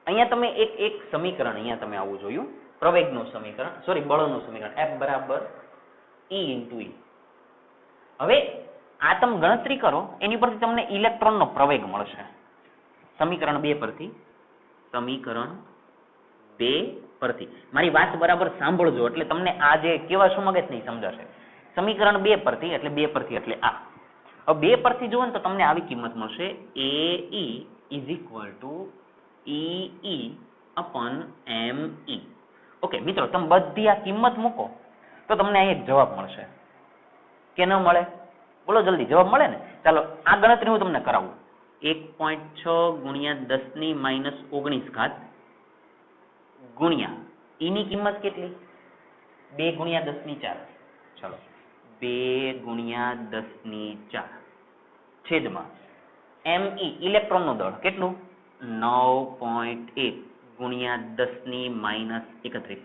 અહીંયા તમે એક સમીકરણ અહીંયા તમે આવું જોયું પ્રવેગનું સમીકરણ, સોરી બળનું સમીકરણ, F બરાબર E ઇન્ટુ E. હવે આ તમે ગણતરી કરો એની પરથી તમને ઇલેક્ટ્રોનનો પ્રવેગ મળશે સમીકરણ 2 પરથી. સમીકરણ 2 પરથી મારી વાત બરાબર સાંભળજો એટલે તમને આ જે કેવા શું મગજ નહીં સમજાશે. સમીકરણ 2 પરથી એટલે 2 પરથી એટલે આ. હવે 2 પરથી જુઓ ને તો તમને આવી કિંમત મળશે AE is equal two EE upon ME. Okay મિત્રો, તમે બધી આ કિંમત મૂકો તો તમને અહીં એક જવાબ મળશે કે ન મળે? બોલો જલ્દી, જવાબ મળે ને? ચાલો આ ગણતરી હું તમને કરાવું. 1.6 ગુણ્યા 10 ની માઇનસ 19 ઘાત ગુણ્યા E ની કિંમત કેટલી? 2 ગુણ્યા 10 ની 4. ચાલો 2 ગુણ્યા 10 ની 4 છેદમાં ME ઇલેક્ટ્રોનનું દળ કેટલું? 9.1 ગુણ્યા 10 ની માઇનસ 31.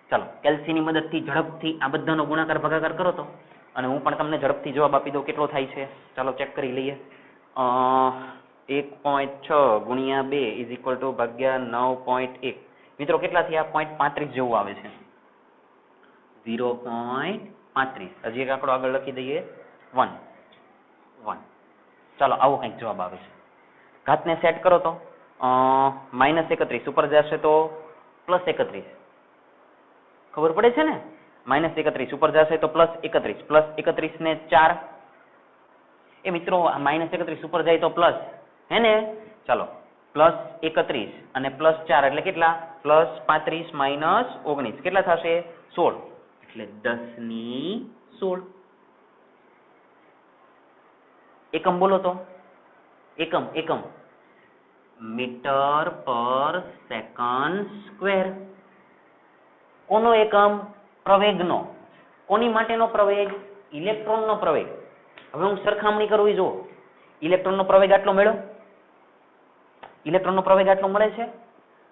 ચાલો LC ની મદદથી ઝડપથી આ બધાનો ગુણાકાર ભાગાકાર કરો તો, અને હું પણ તમને ઝડપથી જવાબ આપી દઉં કેટલો થાય છે. ચાલો ચેક કરી લઈએ. 1.6 ગુણ્યા 2 ઇઝ ઇક્વલ ટુ ભાગ્યા 9.1. મિત્રો કેટલા થયા? 0.35 જેવું આવે છે. 0.35. હજી એક આંકડો આગળ લખી દઈએ, 1. ચાલો આવો કંઈક જવાબ આવે છે. ઘાતને સેટ કરો તો -31 ઉપર જશે તો +31. ખબર પડે છે ને? -31 ઉપર જશે તો +31, +31 ને 4. એ મિત્રો -31 ઉપર જાય તો પ્લસ, હે ને? ચાલો +31 અને +4 એટલે કેટલા? +35 માઇનસ 19 કેટલા થશે? 16. એટલે 10 ની 16. એકમ બોલો તો. એકમ મીટર પર સેકન્ડ સ્ક્વેર. કોનો એકમ? પ્રવેગનો. કોની માટેનો પ્રવેગ? ઇલેક્ટ્રોનનો પ્રવેગ. હવે હું સરખામણી કરું, જુઓ ઇલેક્ટ્રોનનો પ્રવેગ આટલો મળ્યો, ઇલેક્ટ્રોનનો પ્રવેગ આટલો મળે છે.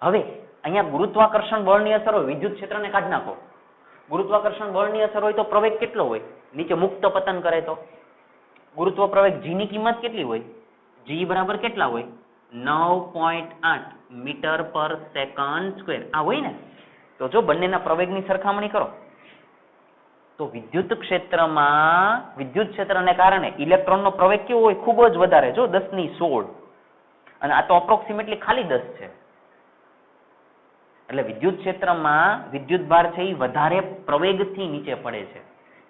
હવે અહીંયા ગુરુત્વાકર્ષણ બળની અસર હોય, વિદ્યુત ક્ષેત્રને કાઢી નાખો. ગુરુત્વાકર્ષણ બળની અસર હોય તો પ્રવેગ કેટલો હોય? નીચે મુક્ત પતન કરે તો ગુરુત્વ પ્રવેગ G ની કિંમત કેટલી હોય? G બરાબર કેટલા હોય? 9.8 મીટર પર સેકન્ડ સ્ક્વેર. આ હોય ને? તો જો બંનેના પ્રવેગની સરખામણી કરો તો વિદ્યુત ક્ષેત્રને કારણે ઇલેક્ટ્રોનનો પ્રવેગ કેવો હોય? ખૂબ જ વધારે. જો 10 ની 16, અને આ તો અપ્રોક્સિમેટલી ખાલી 10 છે. એટલે વિદ્યુત ક્ષેત્રમાં વિદ્યુત ભાર છે એ વધારે પ્રવેગથી નીચે પડે છે.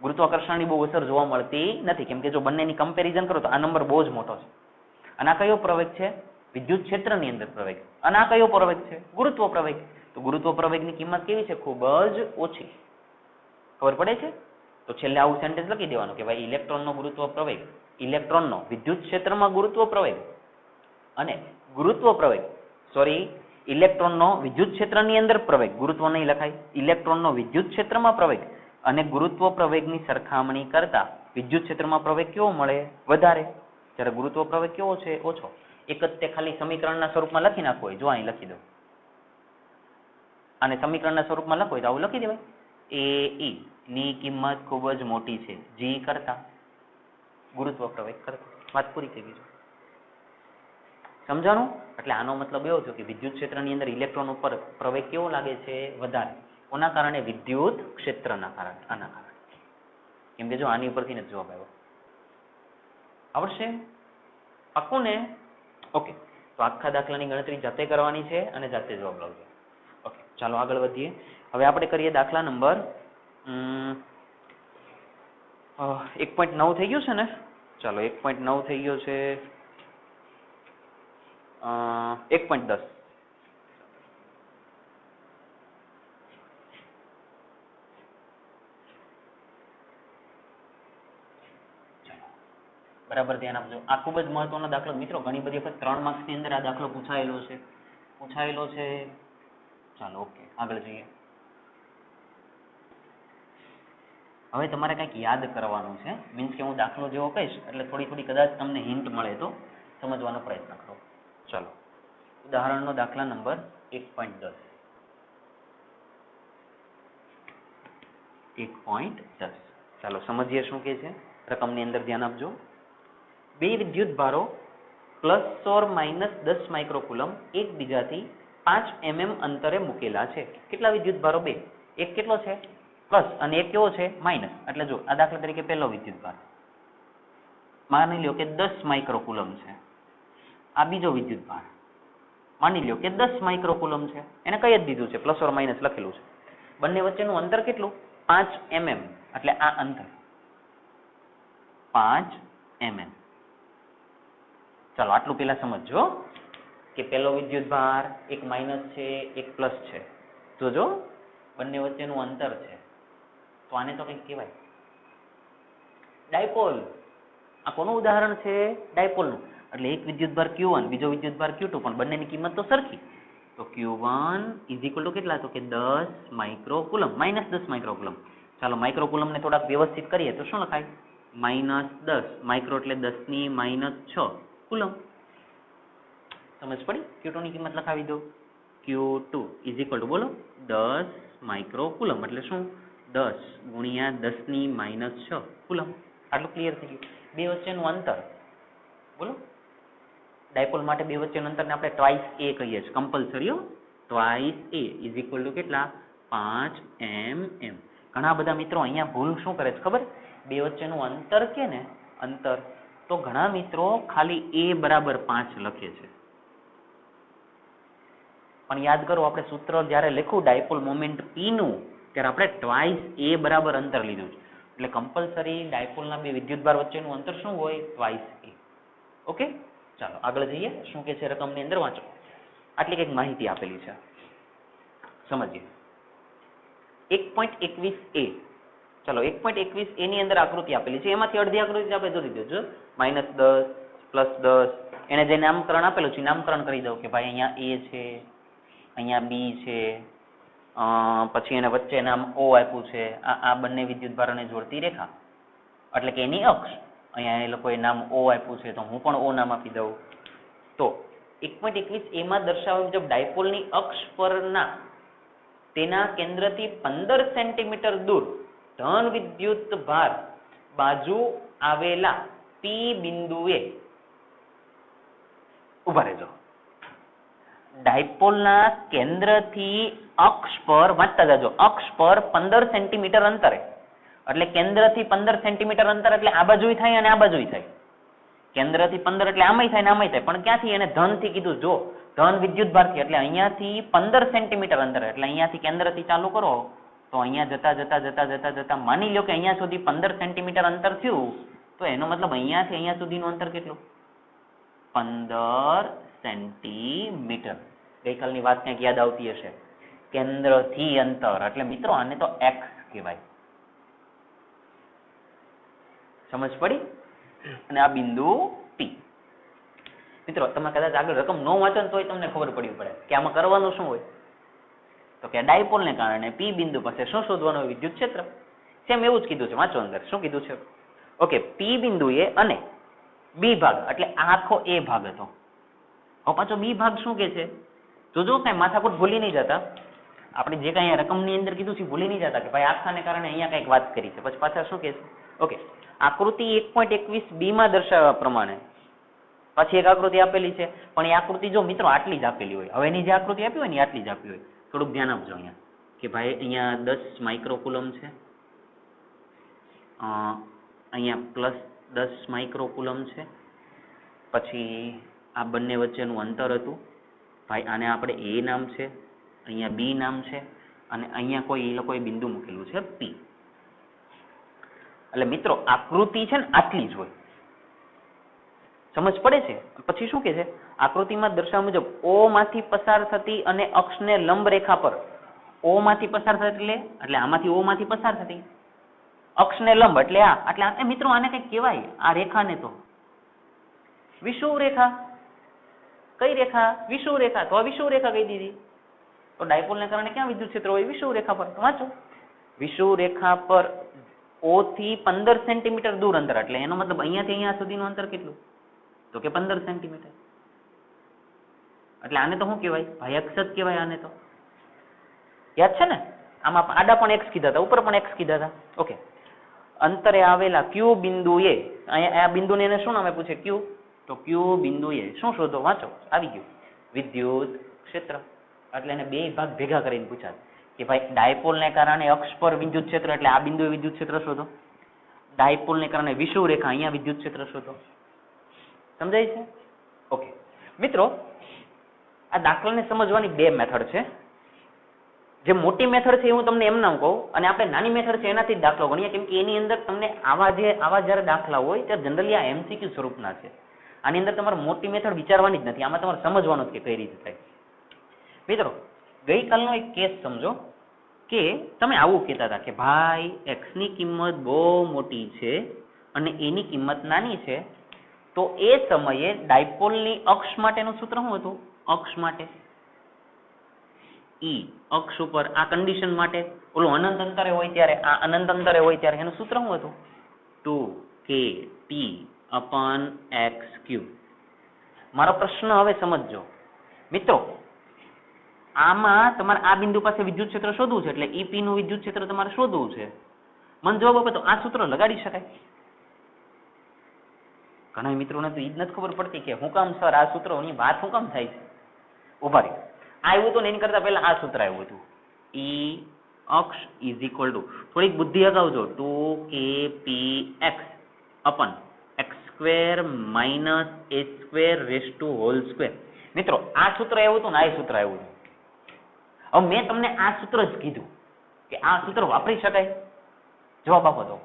ગુરુત્વાકર્ષણની બહુ અસર જોવા મળતી નથી, કેમ કે જો બંનેની કમ્પેરિઝન કરો તો આ નંબર બહુ જ મોટો છે. અને આ કયો પ્રવેગ છે? વિદ્યુત ક્ષેત્રની અંદર પ્રવેગ. અને આ કયો પ્રવેગ છે? ગુરુત્વ પ્રવેગ. તો ગુરુત્વ પ્રવેગની કિંમત કેવી છે? ખૂબ જ ઓછી. ખબર પડે છે? તો છેલ્લે આવું સેન્ટેન્સ લખી દેવાનું કે ભાઈ ઇલેક્ટ્રોનનો ગુરુત્વ પ્રવેગ, ઇલેક્ટ્રોનનો વિદ્યુત ક્ષેત્રમાં ગુરુત્વ પ્રવેગ અને ગુરુત્વ પ્રવેગ, સોરી ઇલેક્ટ્રોનનો વિદ્યુત ક્ષેત્રની અંદર પ્રવેગ, ગુરુત્વ નહીં લખાય, ઇલેક્ટ્રોનનો વિદ્યુત ક્ષેત્રમાં પ્રવેગ અને ગુરુત્વ પ્રવેગની સરખામણી કરતા વિદ્યુત ક્ષેત્રમાં પ્રવેગ કેવો મળે? વધારે. જ્યારે ગુરુત્વ પ્રવેગ કેવો છે? ઓછો. એક જ તે ખાલી સમીકરણના સ્વરૂપમાં લખી નાખવું હોય, જો અહીં લખી દઉં, અને સમીકરણના સ્વરૂપમાં લખવું હોય તો આવું લખી દેવાય. AE ની કિંમત ખૂબ જ મોટી છે G કરતા, ગુરુત્વ પ્રવેગ કરતા. વાત પૂરી થઈ ગઈ. સમજાણું? એટલે આનો મતલબ એવો થયો કે વિદ્યુત ક્ષેત્રની અંદર ઇલેક્ટ્રોન ઉપર પ્રવેગ કેવો લાગે છે? વધારે. કોના કારણે? વિદ્યુત ક્ષેત્રના કારણે. આના કારણે. કેમ કે જો આની ઉપરથી જ જવાબ આવ્યો. આવડશે? પાક્કું ને? ઓકે, તો આખા દાખલાની ગણતરી જાતે કરવાની છે અને જાતે જવાબ લાવજો. ઓકે, ચાલો આગળ વધીએ. હવે આપણે કરીએ દાખલા નંબર 1.9 થઈ ગયું છે ને? ચાલો 1.9 થઈ ગયો છે. 1.10. બરાબર ધ્યાન આપજો. આ ખૂબ જ મહત્વનો દાખલો મિત્રો, ઘણી બધી વખત 3 માર્ક્સની અંદર આ દાખલો પૂછાયેલો છે. ચાલો ઓકે, આગળ જઈએ. હવે તમારે કંઈક યાદ કરવાનું છે. મીન્સ કે હું દાખલો જેવો કહીશ એટલે થોડી કદાચ તમને હિન્ટ મળે તો સમજવાનો પ્રયત્ન કરો. ચાલો, ઉદાહરણનો દાખલા નંબર 1.10. 1.10. ચાલો સમજીએ શું કે છે. રકમની અંદર ધ્યાન આપજો. બે વિદ્યુત ભારો +16 - 10 માઇક્રોકુલમ એકબીજાથી 5 mm અંતરે મૂકેલા છે. કેટલા વિદ્યુતભારો? 2. એક કેટલો છે? પ્લસ અને એક કેવો છે? માઇનસ. એટલે જો આ દાખલા તરીકે પહેલો વિદ્યુતભાર માની લ્યો કે 10 માઇક્રોકુલમ છે. આ બીજો વિદ્યુતભાર માની લ્યો કે 10 માઇક્રોકુલમ છે. એને કઈ જ દીધું છે, પ્લસ ઓર માઇનસ લખેલું છે. બંને વચ્ચેનું અંતર કેટલું? 5 mm. એટલે આ અંતર 5 mm. ચાલો આટલું પેલા સમજો કે પેલો વિદ્યુતભાર એક માઇનસ છે, એક પ્લસ છે. જોજો બંને વચ્ચેનું અંતર છે, તો આને તો કંઈક કહેવાય ડાયપોલ. આ કોનું ઉદાહરણ છે? ડાયપોલનું. એટલે એક વિદ્યુતભાર Q1, બીજો વિદ્યુતભાર Q2, પણ બંનેની કિંમત તો સરખી. તો Q1 = કેટલા? તો કે 10 માઇક્રોકુલમ, -10 માઇક્રોકુલમ. ચાલો માઇક્રોકુલમને થોડાક વ્યવસ્થિત કરીએ તો શું લખાય? -10 માઇક્રો એટલે 10⁻⁻6 કુલમ. સમજ પડી? Q2 ની કિંમત લખાવી દો. Q2 બોલો 10 માઇક્રોકુલમ. એટલે શું? 10 × 10⁻⁻6 કુલમ. આટલું ક્લિયર થઈ ગયું. બે વચ્ચેનું અંતર બોલો. ડાયપોલ માટે બે વચ્ચેનું અંતરને આપણે ટ્વાઇસ a કહીએ છીએ, કમ્પલસરી હો. ટ્વાઇસ a કેટલા? 5 mm. ઘણા બધા મિત્રો અહીંયા ભૂલ શું કરે છે ખબર? બે વચ્ચેનું અંતર કે ને અંતર, તો ઘણા મિત્રો ખાલી a = 5 લખે છે. પણ યાદ કરો, આપણે સૂત્ર જ્યારે લખ્યું ડાયપોલ મોમેન્ટ P નું, ત્યારે આપણે ટ્વાઇસ a = અંતર લીધું છે. એટલે કમ્પલસરી ડાયપોલના બે વિદ્યુતભાર વચ્ચેનું અંતર શું હોય? Twice a. ઓકે, ચાલો આગળ જઈએ. શું કે છે રકમની અંદર? વાંચો. આટલી કંઈક માહિતી આપેલી છે, સમજીએ. 1.21a. ચલો 1.21a ની અંદર આકૃતિ આપેલી છે. એમાંથી અડધી આકૃતિ આપણે જોઈ દેજો. -10 +10 એને જે નામકરણ આપેલું છે નામકરણ કરી દઉં કે ભાઈ અહીંયા a છે, અહીંયા b છે, પછી એને વચ્ચે નામ O આપ્યું છે. આ બંને વિદ્યુતભારોને જોડતી રેખા એટલે કે એની અક્ષ. અહીંયા એ લોકોએ નામ O આપ્યું છે, તો હું પણ O નામ આપી દઉં. તો 1.21a માં દર્શાવ્યા મુજબ ડાયપોલની અક્ષ પરના તેના કેન્દ્રથી 15 સેન્ટીમીટર દૂર ધન વિદ્યુતભાર બાજુ આવેલા P બિંદુએ ઉભા રહેજો. ડાયપોલના કેન્દ્રથી અક્ષ પર વાંચતા જાજો. અક્ષ પર 15 સેન્ટીમીટર અંતરે, એટલે કેન્દ્રથી 15 સેન્ટીમીટર અંતર એટલે આ બાજુય થાય અને આ બાજુય થાય. કેન્દ્રથી 15 એટલે આમાંય થાય ને આમાંય થાય. પણ ક્યાંથી? એને ધનથી કીધું. જો ધન વિદ્યુતભારથી, એટલે અહીંયાથી 15 સેન્ટીમીટર અંતર, એટલે અહીંયાથી કેન્દ્રથી ચાલુ કરો તો અહીંયા જતા જતા જતા જતા જતા માની લો કે અહીંયા સુધી 15 સેન્ટીમીટર અંતર થયું, તો એનો મતલબ અહીંયાથી અહીંયા સુધીનું અંતર કેટલું? 15 સેન્ટીમીટર. ગઈકાલની વાત ક્યાંક યાદ આવતી હશે. કેન્દ્રથી અંતર એટલે મિત્રો આને તો x કહેવાય. સમજ પડી? અને આ બિંદુ P. મિત્રો તમે કદાચ આગળ રકમ ન વાંચો ને તોય તમને ખબર પડવી પડે કે આમાં કરવાનું શું હોય. તો કે ડાયપોલને કારણે P બિંદુ પાસે શું શોધવાનું હોય? વિદ્યુત ક્ષેત્ર. સેમ એવું જ કીધું છે, વાંચો અંદર શું કીધું છે. ઓકે, P બિંદુએ અને B ભાગ, એટલે આખો A ભાગ હતો. હવે પાછો B ભાગ શું કે છે? જોજો કઈ માથાકૂટ ભૂલી નહીં જતા. આપણે જે કઈ રકમની અંદર કીધું છે ભૂલી નહીં જતા કે ભાઈ આખાને કારણે અહીંયા કંઈક વાત કરી છે. પછી પાછા શું કે છે? ઓકે, આકૃતિ 1.21b માં દર્શાવ્યા પ્રમાણે પાછી એક આકૃતિ આપેલી છે, પણ એ આકૃતિ જો મિત્રો આટલી જ આપેલી હોય. હવે એની જે આકૃતિ આપી હોય ને આટલી જ આપી હોય. થોડુંક ધ્યાન આપજો અહીંયા કે ભાઈ અહીંયા 10 માઇક્રોકુલમ છે, અહીંયા +10 માઇક્રોકુલમ છે. પછી આ બંને વચ્ચેનું અંતર હતું ભાઈ, આને આપણે A નામ છે, અહીંયા B નામ છે, અને અહીંયા કોઈ એ લોકોએ બિંદુ મૂકેલું છે P. એટલે મિત્રો આકૃતિ છે ને આટલી જ હોય. સમજ પડે છે? પછી શું કે છે? આકૃતિમાં દર્શાવ્યા મુજબ O માંથી પસાર થતી અને અક્ષને લંબ રેખા પર O માંથી પસાર થતી, એટલે આમાંથી O માંથી પસાર થતી, અક્ષને લંબ એટલે આ. એટલે મિત્રો આને કઈ કહેવાય? આ રેખાને તો વિષુવ રેખા. કઈ રેખા? વિષુવ રેખા. તો આ વિષુવ રેખા કહી દીધી. તો ડાયપોલને કારણે ક્યાં વિદ્યુત ક્ષેત્ર હોય? વિષુવ રેખા પર. વાંચો, વિષુવ રેખા પર O થી 15 સેન્ટીમીટર દૂર અંતર, એટલે એનો મતલબ અહીંયાથી અહીંયા સુધીનું અંતર કેટલું? તો કે 15 સેન્ટીમીટર. એટલે આને તો શું કહેવાય? ભાઈ અક્ષ જ કહેવાય આને તો. યાદ છે ને? આમાં આડા પણ x કીધા હતા, ઉપર પણ x કીધા હતા. ઓકે, અંતરે આવેલા Q બિંદુએ, અહીંયા આ બિંદુને એને શું નામ આપ્યું છે? Q. તો Q બિંદુએ શું શોધો? વાંચો, આવી ગયું વિદ્યુત ક્ષેત્ર. એટલે એને બે ભાગ ભેગા કરીને પૂછાય કે ભાઈ ડાયપોલને કારણે અક્ષ પર વિદ્યુત ક્ષેત્ર એટલે આ બિંદુએ વિદ્યુત ક્ષેત્ર શોધો, ડાયપોલને કારણે વિષુવવૃત્ત રેખા અહીંયા વિદ્યુત ક્ષેત્ર શોધો. સમજાય છે? ઓકે મિત્રો, આ દાખલાને સમજવાની બે મેથડ છે. જે મોટી મેથડ છે એ હું તમને એમ નામ કહું, અને આપણે નાની મેથડ છે એનાથી જ દાખલો ગણીએ, કેમ કે એની અંદર તમને આવા જ્યારે દાખલા હોય ત્યારે જનરલી આ MCQ સ્વરૂપના છે. આની અંદર તમારે મોટી મેથડ વિચારવાની જ નથી, આમાં તમારે સમજવાનું જ કે કઈ રીતે થાય. મિત્રો, ગઈકાલનો એક કેસ સમજો કે તમે આવું કહેતા હતા કે ભાઈ x ની કિંમત બહુ મોટી છે અને એની કિંમત નાની છે, તો એ સમયે ડાયપોલની અક્ષ માટેનું સૂત્ર શું હતું? અક્ષ માટે E, અક્ષ ઉપર આ કન્ડિશન માટે ઓલું અનંત અંતરે હોય ત્યારે, આ અનંત અંતરે હોય ત્યારે એનું સૂત્ર શું હતું? 2kT/x³. મારો પ્રશ્ન હવે સમજજો મિત્રો, આમાં તમારે આ બિંદુ પાસે વિદ્યુત ક્ષેત્ર શોધવું છે, એટલે EP નું વિદ્યુત ક્ષેત્ર તમારે શોધવું છે. મને જવાબ આપે તો આ સૂત્ર લગાડી શકાય? ઘણા મિત્રોને તો એ જ નથી ખબર પડતી કે હું કામ સર આ સૂત્રોની વાત હું કામ થાય છે. ઉભા રહી, આવ્યું હતું ને એની કરતા પહેલા આ સૂત્ર આવ્યું હતું, E અક્ષ ઇઝ ઇક્વલ ટુ, થોડીક બુદ્ધિ અગાવજો, 2kpx/x² - a² મિત્રો આ સૂત્ર આવ્યું હતું ને આ સૂત્ર આવ્યું હતું. હવે મેં તમને આ સૂત્ર જ કીધું કે આ સૂત્ર વાપરી શકાય? જવાબ આપો તો.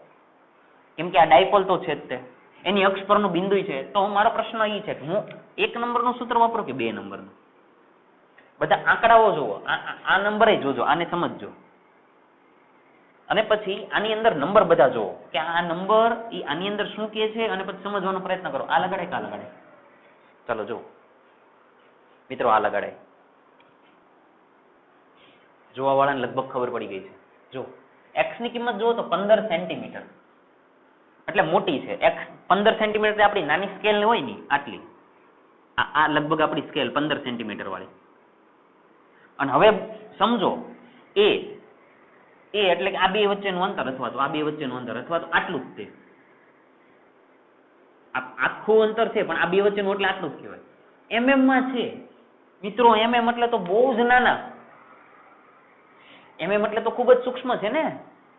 કેમ કે આ ડાયપોલ તો છે જ તે, એની અક્ષ પરનું બિંદુ છે, તો મારો પ્રશ્ન એ છે કે હું 1 નંબરનું સૂત્ર વાપરું કે 2 નંબરનું? બધા આંકડાઓ જુઓ, આ નંબરે જોજો, આને સમજજો, અને પછી આની અંદર નંબર બધા જુઓ કે આ નંબર આની અંદર શું કહે છે, અને પછી સમજવાનો પ્રયત્ન કરો. આ લગાડે કે આ લગાડે? ચાલો જો મિત્રો, આ લગાડે. જોવા વાળાને લગભગ ખબર પડી ગઈ છે. જો x ની કિંમત જુઓ તો 15 સેન્ટીમીટર, એટલે મોટી છે. x 15 સેન્ટીમીટર આપણી નાની સ્કેલ હોય ને આટલી, આ લગભગ આપણી સ્કેલ 15 સેન્ટીમીટર વાળી. અને હવે સમજો એ એટલે કે આ બે વચ્ચેનું અંતર, અથવા તો આ બે વચ્ચેનું અંતર, અથવા તો આટલું જ તે આખું અંતર છે, પણ આ બે વચ્ચેનું એટલે આટલું જ કહેવાય. mm માં છે મિત્રો, mm એટલે તો બહુ જ નાના, mm એટલે તો ખૂબ જ સૂક્ષ્મ છે ને,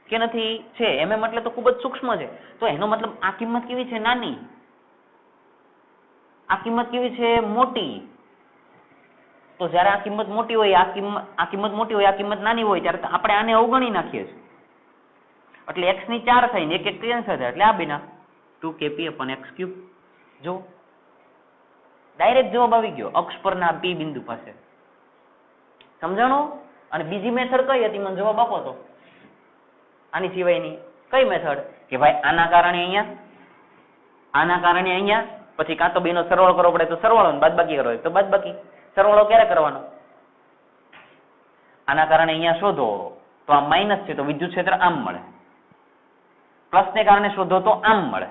કે નથી? છે. mm એટલે તો ખૂબ જ સૂક્ષ્મ છે. તો એનો મતલબ આ કિંમત કેવી છે? નાની. આ કિંમત કેવી છે? મોટી. તો જયારે આ કિંમત મોટી હોય, આ કિંમત મોટી હોય, આ કિંમત નાની હોય, ત્યારે આપણે આને અવગણી નાખીએ છીએ. એટલે x ની 4 થાય ને એક કેન્સલ થાય, એટલે આ બેના 2kp/x³. જો ડાયરેક્ટ જવાબ આવી ગયો અક્ષ પરના P બિંદુ પાસે. સમજાણું? અને બીજી મેથડ કઈ હતી? મને જવાબ આપો તો. આની સિવાયની કઈ મેથડ? કે ભાઈ આના કારણે અહીંયા, આના કારણે અહીંયા, પછી કાં તો બેનો સરવાળો કરવો પડે તો સરવાળો, બાદબાકી કરવો હોય તો બાદબાકી. સરવાળો ક્યારે કરવાનો? આના કારણે અહીંયા શોધો તો આ માઇનસ છે, તો વિદ્યુત ક્ષેત્ર આમ મળે. પ્લસ ને કારણે શોધો તો આમ મળે.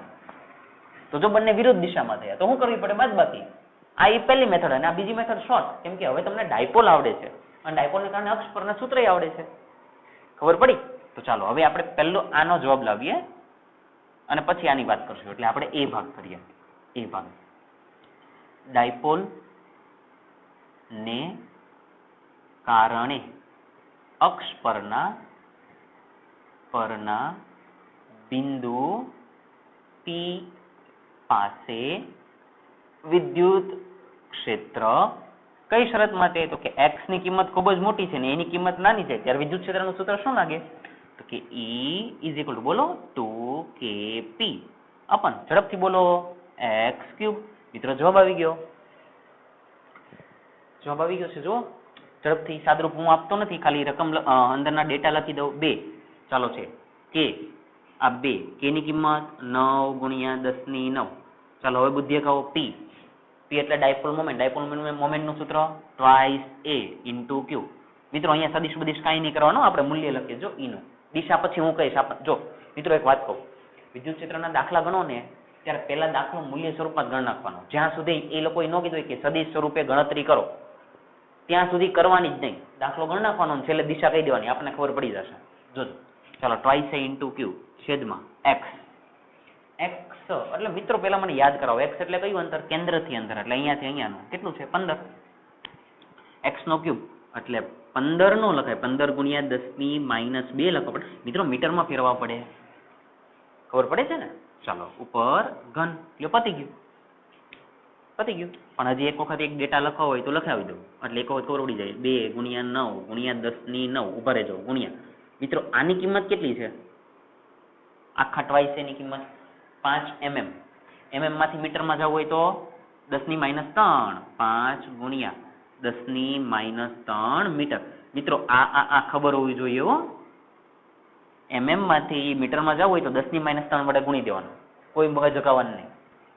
તો જો બંને વિરુદ્ધ દિશામાં થયા તો શું કરવી પડે? બાદબાકી. આ એ પહેલી મેથડ, અને આ બીજી મેથડ શોર્ટ, કેમ કે હવે તમને ડાયપોલ આવડે છે અને ડાયપોલને કારણે અક્ષ પરના સૂત્રય આવડે છે. ખબર પડી? તો ચાલો હવે આપણે પહેલો આનો જવાબ લાવીએ અને પછી આની વાત કરશું. એટલે આપણે એ ભાગ કરીએ. એ ભાગ, ડાયપોલ ને કારણે અક્ષ પરના બિંદુ P પાસે વિદ્યુત ક્ષેત્ર કઈ શરત માટે? તો કે x ની કિંમત ખૂબ જ મોટી છે ને એની કિંમત નાની છે, ત્યારે વિદ્યુત ક્ષેત્રનું સૂત્ર શું લાગે? તો કે E = બોલો 2kp અપન, ઝડપથી બોલો, x³. મિત્રો જવાબ આવી ગયો. જવાબ આવી ગયો છે. જો ઝડપથી, સાદરૂપ હું આપતો નથી, ખાલી રકમ અંદરના ડેટા લખી દઉં. 2 ચાલો છે કે આ 2 k ની કિંમત 9 × 10⁹. ચાલો હવે બુદ્ધિ કહો. p એટલે ડાયપોલ મોમેન્ટનું સૂત્ર twice a × q. મિત્રો અહીંયા સદિશ બદિશ કાંઈ નહીં કરવાનો, આપણે મૂલ્ય લખીએ. જો E નું દિશા પછી હું કહીશ. જો મિત્રો એક વાત કહું, વિદ્યુત ક્ષેત્રના દાખલા ગણો ને ત્યારે પહેલા દાખલો મૂલ્ય સ્વરૂપમાં ગણ નાખવાનો. જ્યાં સુધી એ લોકોએ ન કીધું કે સદિશ સ્વરૂપે ગણતરી કરો ત્યાં સુધી કરવાની જ નહીં. દાખલો ગણ નાખવાનો અને છેલ્લે દિશા કહી દેવાની, આપણને ખબર પડી જશે. જોજો ચાલો, twice a × q છેદમાં x. x એટલે મિત્રો પહેલા મને યાદ કરાવો, x એટલે કયું અંતર? કેન્દ્રથી અંતર, એટલે અહીંયાથી અહીંયાનું કેટલું છે? 15. x નો ક્યુબ એટલે 15 નો લખાય, 15 ગુણ્યા 10⁻2 લખવો પડે. મિત્રો મીટરમાં ફેરવવા પડે, ખબર પડે છે ને? ચાલો ઉપર ઘન એટલે પતી ગયું. પણ હજી એક વખત એક ડેટા લખવો હોય તો લખાવી દો એટલે એક વખત ખબર પડી જાય. 2 ગુણ્યા 9 ગુણ્યા 10⁹ ઉભા રહેજો ગુણ્યા. મિત્રો આની કિંમત કેટલી છે? આખા ટ્વાઇસ એની કિંમત 5 mm માંથી મીટરમાં જવું હોય તો 10⁻3 5 ગુણ્યા 10⁻3 મીટર. મિત્રો આ ખબર હોવી જોઈએ હો. માંથી મીટરમાં જવું હોય તો 10⁻3 વડે ગુણી દેવાનું, કોઈ મગજ જગાવવાનું નહીં.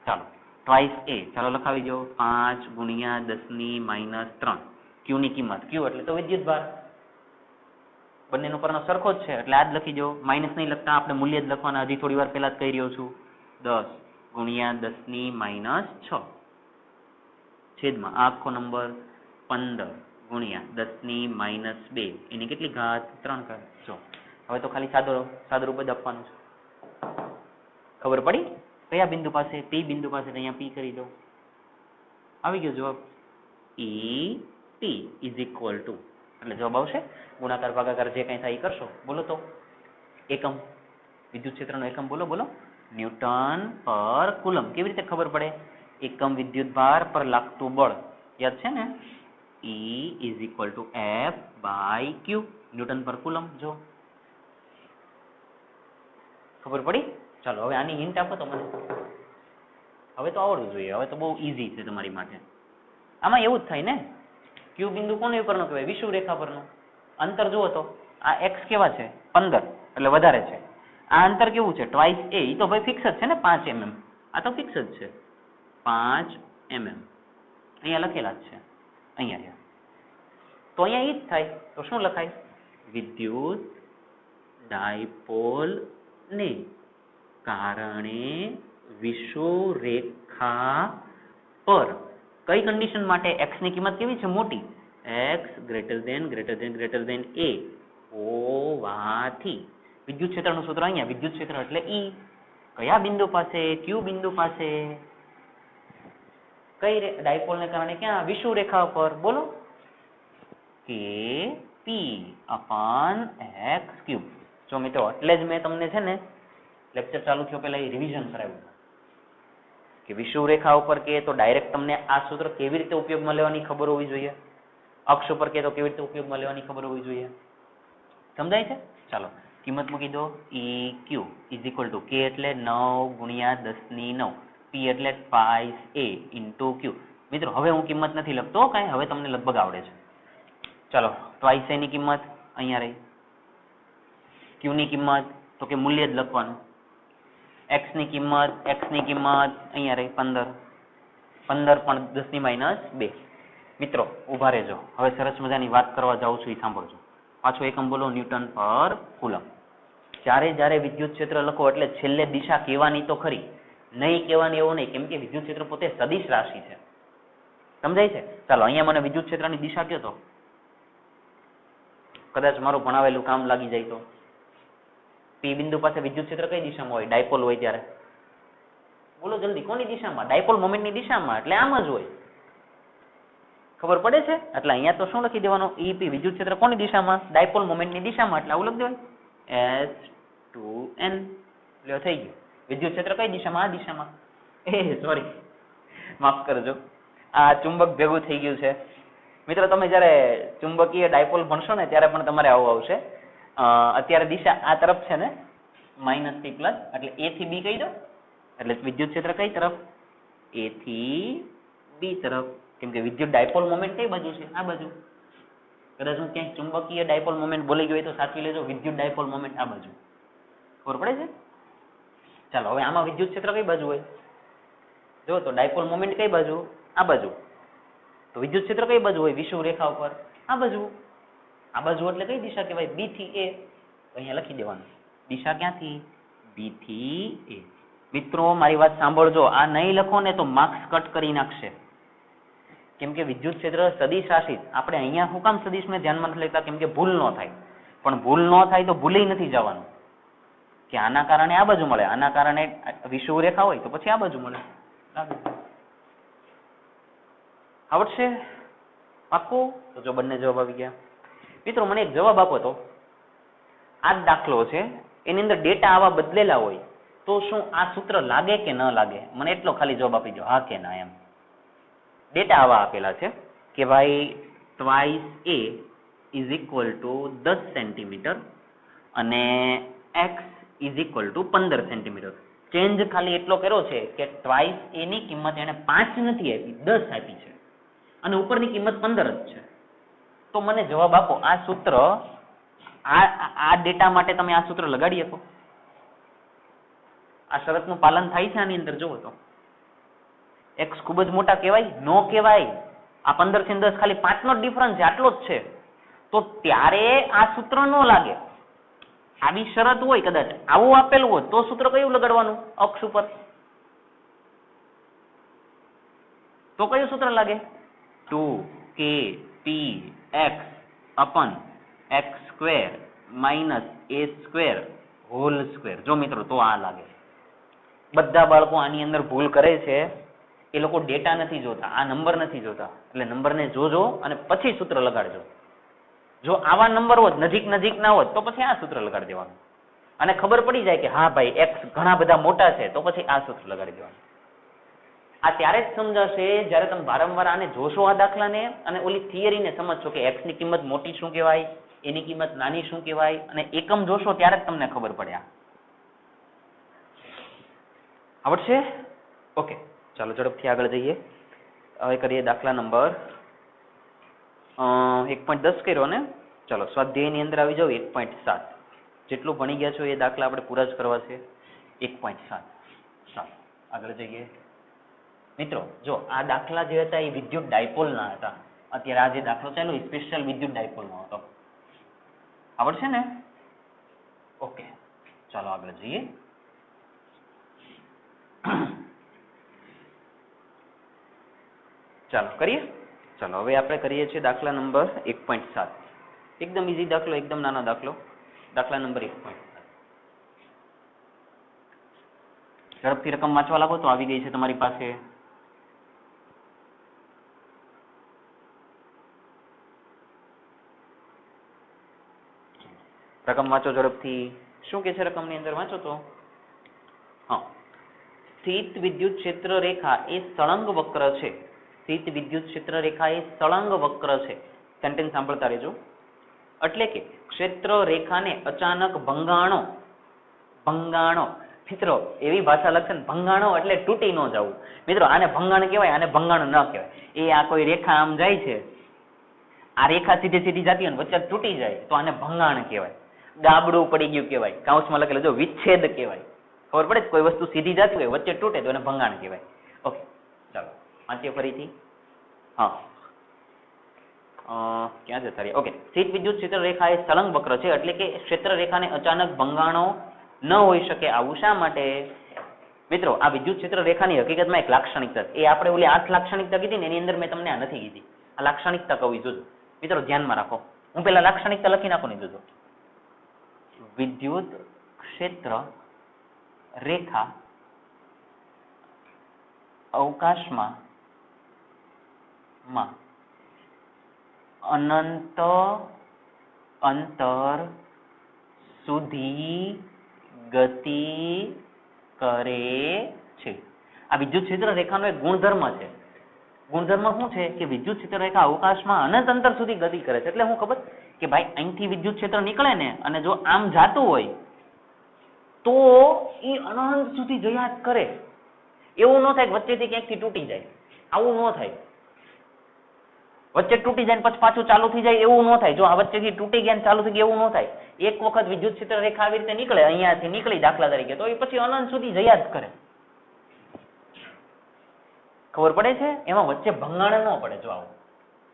ચાલો ટ્વાઇસ એ, ચાલો લખાવી દો 5 ગુણ્યા 10⁻3. ક્યુ ની કિંમત, ક્યુ એટલે તો વિદ્યુત ભાર, બંનેનો પરનો સરખો જ છે એટલે આ જ લખી દો. માઇનસ નહીં લખતા, આપણે મૂલ્ય જ લખવાના. હજી થોડી વાર પહેલા જ કહી રહ્યો છું. 10 ગુણ્યા 10⁻6 છેદમાં આખો નંબર 15 ગુણ્યા 10⁻2 એની કેટલી ઘાત? 3 ઘાત. જો હવે તો ખાલી સાદો રૂપ જ આપવાનું છે. ખબર પડી કયા બિંદુ પાસે? પી બિંદુ પાસે. અહીંયા પી કરી દો, આવી ગયો જવાબ. ઈ પી ઇઝ ઇક્વલ ટુ, એટલે જવાબ આવશે ગુણાકાર ભાગાકાર જે કંઈ થાય એ કરશો. બોલો તો એકમ, વિદ્યુત ક્ષેત્રનો એકમ બોલો. ન્યૂટન પર કુલમ. કેવી રીતે ખબર પડે? એકમ વિદ્યુત ભાર પર લાગતું બળ યાદ છે ને? E is equal two F/Q, newton પર કુલમ. જો ખબર પડી? ચાલો હવે આની હિન્ટ આપો તો મને. હવે તો આવડવું જોઈએ, હવે તો બહુ ઈઝી છે તમારી માટે. આમાં એવું જ થાય ને, ક્યુ બિંદુ કોને પરનો કહેવાય? વિષુવ રેખા પરનો. અંતર જુઓ તો આ x કેવા છે? 15 એટલે વધારે છે. આ અંતર કેવું છે? ટ્વાઇસ એ, ઈ તો ભાઈ ફિક્સ જ છે ને 5 mm. આ તો ફિક્સ જ છે 5 mm. અહીંયા લખેલા જ છે, અહીંયા તો અહીંયા ઈ જ થાય. તો શું લખાય? વિદ્યુત ડાયપોલ ને કારણે વિષુવરેખા પર કઈ કન્ડિશન માટે x ની કિંમત કેવી છે? મોટી. x greater than a હોવાથી વિદ્યુત ક્ષેત્રનું સૂત્ર અહીંયા. વિદ્યુત ક્ષેત્ર એટલે E. કયા બિંદુ પાસે? Q બિંદુ પાસે. કઈ ડાયપોલને કારણે ક્યાં? વિષુવરેખા પર. બોલો Kp/x3. જો મિત્રો એટલે જ મેં તમને છે ને લેક્ચર ચાલુ થયો પહેલા એ રિવિઝન કરાવ્યું કે વિષુવરેખા ઉપર કે તો ડાયરેક્ટ તમને આ સૂત્ર કેવી રીતે ઉપયોગમાં લેવાની ખબર હોવી જોઈએ. અક્ષ ઉપર કે તો કેવી રીતે ઉપયોગમાં લેવાની ખબર હોવી જોઈએ. સમજાય છે? ચાલો કિંમત મૂકી દો. EQ is equal two K એટલે 9 ગુણ્યા 10⁹, P એટલે 5A ઇન્ટુ Q. મિત્રો હવે હું કિંમત નથી લખતો કાંઈ, હવે તમને લગભગ આવડે છે. ચાલો ટ્વાઇસ A ની કિંમત અહીંયા રહી. Q ની કિંમત તો કે મૂલ્ય જ લખવાનું. x ની કિંમત અહીંયા રહી 15 પણ 10⁻2. મિત્રો ઉભા રહેજો, હવે સરસ મજાની વાત કરવા જાઉં છું, એ સાંભળજો. પાછો એકમ બોલો. ન્યૂટન પર કુલમ. જ્યારે વિદ્યુત ક્ષેત્ર લખો એટલે છેલ્લે દિશા કહેવાની તો ખરી, નહીં કહેવાની એવું નહીં, કેમ કે વિદ્યુત ક્ષેત્ર પોતે સદિશ રાશિ છે. સમજાય છે? ચાલો અહીંયા મને વિદ્યુત ક્ષેત્રની દિશા કહો તો કદાચ મારું ભણાવેલું કામ લાગી જાય તો. P બિંદુ પાસે વિદ્યુત ક્ષેત્ર કઈ દિશામાં હોય? ડાયપોલ હોય ત્યારે. બોલો જલ્દી, કોની દિશામાં? ડાયપોલ મોમેન્ટની દિશામાં, એટલે આમ જ હોય. ખબર પડે છે? એટલે અહીંયા તો શું લખી દેવાનું? EP વિદ્યુત ક્ષેત્ર કોની દિશામાં? ડાયપોલ મોમેન્ટની દિશામાં, એટલે આવું લખી દેવાય S2n. એટલે થઈ ગયું. વિદ્યુત ક્ષેત્ર કઈ દિશામાં? આ દિશામાં. સોરી, માફ કરજો, આ ચુંબક ભેગું થઈ ગયું છે. મિત્રો તમે જ્યારે ચુંબકીય ડાયપોલ ભણશો ને ત્યારે પણ તમારે આવું આવશે. અત્યારે દિશા આ તરફ છે ને, -થી પ્લસ, એટલે A થી B કહી દો. એટલે વિદ્યુત ક્ષેત્ર કઈ તરફ? A થી B તરફ. કેમ કે વિદ્યુત ડાયપોલ મોમેન્ટ કઈ બાજુ છે? આ બાજુ. કદાચ હું ક્યાંક ચુંબકીય ડાયપોલ મોમેન્ટ બોલી ગયો હોય તો સાચવી લેજો. વિદ્યુત ડાયપોલ મોમેન્ટ આ બાજુ. ખબર પડે છે? ચાલો હવે આમાં વિદ્યુત ક્ષેત્ર કઈ બાજુ હોય? જો તો ડાયપોલ મોમેન્ટ કઈ બાજુ? આ બાજુ. તો વિદ્યુત ક્ષેત્ર કઈ બાજુ હોય? વિષુવરેખા ઉપર આ બાજુ. આ બાજુ એટલે કઈ દિશા કહેવાય? B થી A. તો અહીંયા લખી દેવાનું. દિશા ક્યાંથી? B થી A. મિત્રો મારી વાત સાંભળજો, આ નહીં લખો ને તો માર્ક્સ કટ કરી નાખશે. કેમ કે વિદ્યુત ક્ષેત્ર સદિશ રાશિ. આપણે અહીંયા શું કામ સદિશને ધ્યાનમાં નથી લેતા? કેમ કે ભૂલ ન થાય. પણ ભૂલ ન થાય તો ભૂલી નથી જવાનું કે આના કારણે આ બાજુ મળે, આના કારણે વિષુવરેખા હોય તો પછી આ બાજુ મળે. આવડશે? પાક્કું? તો જો બંને જવાબ આવી ગયા. મિત્રો મને એક જવાબ આપો તો, આ જ દાખલો છે, એની અંદર ડેટા આવા બદલેલા હોય તો શું આ સૂત્ર લાગે કે ન લાગે? મને એટલો ખાલી જવાબ આપી દો, હા કે ના એમ. ડેટા આવા આપેલા છે કે ભાઈ twice a is equal two 10 centimetre અને x is equal two 15 centimetre. Change ખાલી એટલો કર્યો છે કે ટ્વાઇસ a ની કિંમત એને 5 નથી આપી, 10 આપી છે અને ઉપરની કિંમત 15 જ છે. તો મને જવાબ આપો, આ સૂત્ર આ ડેટા માટે તમે આ સૂત્ર લગાડી શકો? આ શરતનું પાલન થાય છે આની અંદર? જુઓ તો x ખૂબ જ મોટા કહેવાય? નો કહેવાય. આ 15 થી 10 ખાલી 5 નો જ ડિફરન્સ છે, આટલો જ છે. તો ત્યારે આ સૂત્ર ન લાગે. આવી શરત હોય, કદાચ આવું આપેલું હોય તો સૂત્ર કયું લગાડવાનું અક્ષ ઉપર? તો કયું સૂત્ર લાગે? 2kp x upon x square minus a square whole square. જો મિત્રો તો આ લાગે. બધા બાળકો આની અંદર ભૂલ કરે છે, એ લોકો ડેટા નથી જોતા, આ નંબર નથી જોતા. એટલે નંબરને જોજો અને પછી સૂત્ર લગાડજો. જો આવા નંબર હોત, નજીક નજીક ના હોત, તો પછી આ સૂત્ર લગાડી દેવાનું. અને ખબર પડી જાય કે હા ભાઈ x ઘણા બધા મોટા છે, તો પછી આ સૂત્ર લગાડી દેવાનું. આ ત્યારે જ સમજાશે જ્યારે તમે વારંવાર આને જોશો, આ દાખલાને, અને ઓલી થિયરીને સમજશો કે x ની કિંમત મોટી શું કહેવાય, એની કિંમત નાની શું કહેવાય, અને એકમ જોશો ત્યારે જ તમને ખબર પડે. આવડશે? ઓકે, ચાલો ઝડપથી આગળ જઈએ. હવે કરીએ દાખલા નંબર 1.10 કર્યો ને? ચાલો સ્વાધ્યાયની અંદર આવી જાવ. 1.7 જેટલું ભણી ગયા છો એ દાખલા આપણે પૂરા જ કરવા છે. 1.7 ચાલો આગળ જઈએ. મિત્રો જો આ દાખલા જે હતા એ વિદ્યુત ડાયપોલના હતા. અત્યારે આ જે દાખલો ચાલ્યો એ સ્પેશિયલ વિદ્યુત ડાયપોલનો હતો. આવડશે ને? ઓકે, ચાલો આગળ જઈએ. ચાલો કરીએ. ચાલો હવે આપણે કરીએ છીએ દાખલા નંબર 1.7. એકદમ ઈઝી દાખલો, એકદમ નાનો દાખલો. દાખલા નંબર 1.7. ઝડપથી રકમ વાંચવા લાગો તો આવી ગઈ છે તમારી પાસે. રકમ વાંચો ઝડપથી. શું કે છે રકમની અંદર? વાંચો તો. હા, સ્થિત વિદ્યુત ક્ષેત્ર રેખા એ સળંગ વક્ર છે. સ્થિત વિદ્યુત ક્ષેત્ર રેખા એ સળંગ વક્ર છે. સેન્ટેન્સ સાંભળતા રહેજો. એટલે કે ક્ષેત્ર રેખાને અચાનક ભંગાણો. મિત્રો એવી ભાષા લખશે ને, ભંગાણો એટલે તૂટી ન જવું. મિત્રો આને ભંગાણ કહેવાય, આને ભંગાણ ન કહેવાય. એ આ કોઈ રેખા આમ જાય છે, આ રેખા સીધી સીધી જતી હોય વચ્ચે તૂટી જાય તો આને ભંગાણ કહેવાય. ગાબડું પડી ગયું કહેવાય, કાઉન્સમાં લખેલું જો વિચ્છેદ કહેવાય. ખબર પડે? કોઈ વસ્તુ સીધી જતી હોય વચ્ચે તૂટે તો એને ભંગાણ કહેવાય. ઓકે, ચાલો વાંચીએ ફરીથી. હા, ક્યાં જતા રહ્યા? ઓકે, સ્થિત વિદ્યુત ક્ષેત્ર રેખા એ સળંગ વક્ર છે. એટલે કે ક્ષેત્ર રેખાને અચાનક ભંગાણો ન હોઈ શકે. આવું શા માટે? મિત્રો આ વિદ્યુત ક્ષેત્ર રેખાની હકીકતમાં એક લાક્ષણિકતા છે. એ આપણે ઓલી 8 લાક્ષણિકતા કીધી ને એની અંદર મેં તમને આ નથી કીધી. આ લાક્ષણિકતા કહું જોજો. મિત્રો ધ્યાનમાં રાખો, હું પેલા લાક્ષણિકતા લખી નાખું ને જોજો. વિદ્યુત ક્ષેત્ર રેખા અવકાશમાં અનંત અંતર સુધી ગતિ કરે છે. આ વિદ્યુત ક્ષેત્ર રેખાનો એક ગુણધર્મ છે. ગુણધર્મ શું છે કે વિદ્યુત ક્ષેત્ર રેખા અવકાશમાં અનંત અંતર સુધી ગતિ કરે છે. એટલે હું ખબર કે ભાઈ અહીંથી વિદ્યુત ક્ષેત્ર નીકળે ને અને જો આમ જાતું હોય તો એ અનંત સુધી જયા જ કરે. એવું ન થાય વચ્ચેથી ક્યાંકથી તૂટી જાય, આવું ન થાય. વચ્ચે તૂટી જાય પછી પાછું ચાલુ થઈ જાય એવું ન થાય. જો આ વચ્ચેથી તૂટી ગયા ચાલુ થઈ ગયા એવું ન થાય. એક વખત વિદ્યુત ક્ષેત્ર રેખા આવી રીતે નીકળે, અહીંયાથી નીકળી દાખલા તરીકે, તો એ પછી અનંત સુધી જયા જ કરે. ખબર પડે છે? એમાં વચ્ચે ભંગાણ ન પડે. જો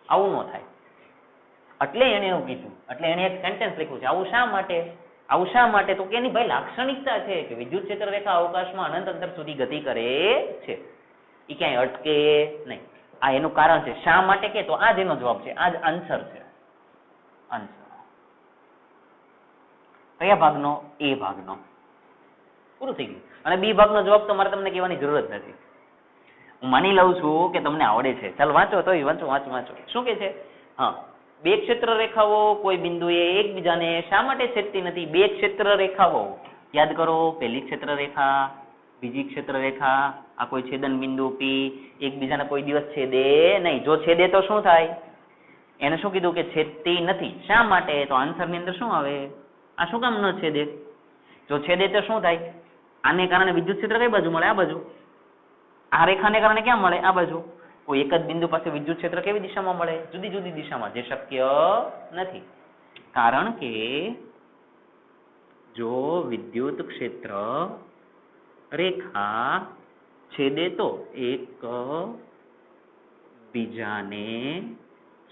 આવું ન થાય એટલે એને એવું કીધું. એટલે એને એક સેન્ટેન્સ લખ્યું છે. આવું શા માટે? આવું શા માટે? તો કે એની ભાઈ લાક્ષણિકતા છે કે વિદ્યુત ક્ષેત્ર રેખા અવકાશમાં અનંત અંતર સુધી ગતિ કરે છે. એ ક્યાંય અટકે નહીં. આ એનું કારણ છે. શા માટે કે તો આ જ એનો જવાબ છે, આ જ આન્સર છે. આન્સર કયા ભાગનો? એ ભાગનો. પૂરું થઈ ગયું. અને બી ભાગનો જવાબ તો મારે તમને કહેવાની જરૂર જ નથી. હું માની લઉં છું કે તમને આવડે છે. ચાલો વાંચો તો વાંચો. શું કે છે? હા, બે ક્ષેત્ર રેખાઓ કોઈ બિંદુએ એકબીજાને શા માટે છેદતી નથી? બે ક્ષેત્ર રેખાઓ યાદ કરો, પહેલી ક્ષેત્ર રેખા, બીજી ક્ષેત્ર રેખા, આ કોઈ છેદન બિંદુ પી એકબીજાને કોઈ દિવસ છેદે નહીં. જો છેદે તો શું થાય? એને શું કીધું કે છેદતી નથી. શા માટે? તો આન્સર ની અંદર શું આવે? આ શું કામ ન છેદે? જો છેદે તો શું થાય? આને કારણે વિદ્યુત ક્ષેત્ર કઈ બાજુ મળે? આ બાજુ. આ રેખાને કારણે ક્યાં મળે? આ બાજુ. કોઈ એક જ બિંદુ પાસે વિદ્યુત ક્ષેત્ર કેવી દિશામાં મળે? જુદી જુદી દિશામાં, જે શક્ય નથી. કારણ કે જો વિદ્યુત ક્ષેત્ર રેખા છેદે તો એક બીજાને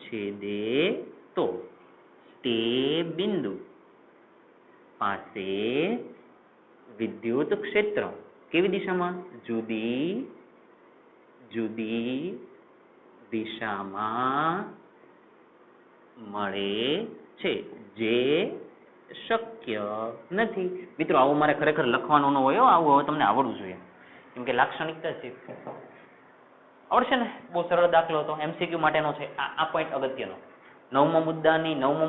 છેદે તો તે બિંદુ પાસે વિદ્યુત ક્ષેત્ર કેવી દિશામાં? જુદી જુદી દિશામાં મળે છે, જે શક્ય નથી. મિત્રો આવું મારે ખરેખર લખવાનું ન હોય, આવું હવે તમને આવડવું જોઈએ, કેમ કે લાક્ષણિકતા છે. આવડશે ને? બહુ સરળ દાખલો હતો, MCQ માટેનો છે. આ પોઈન્ટ અગત્યનો. નવમો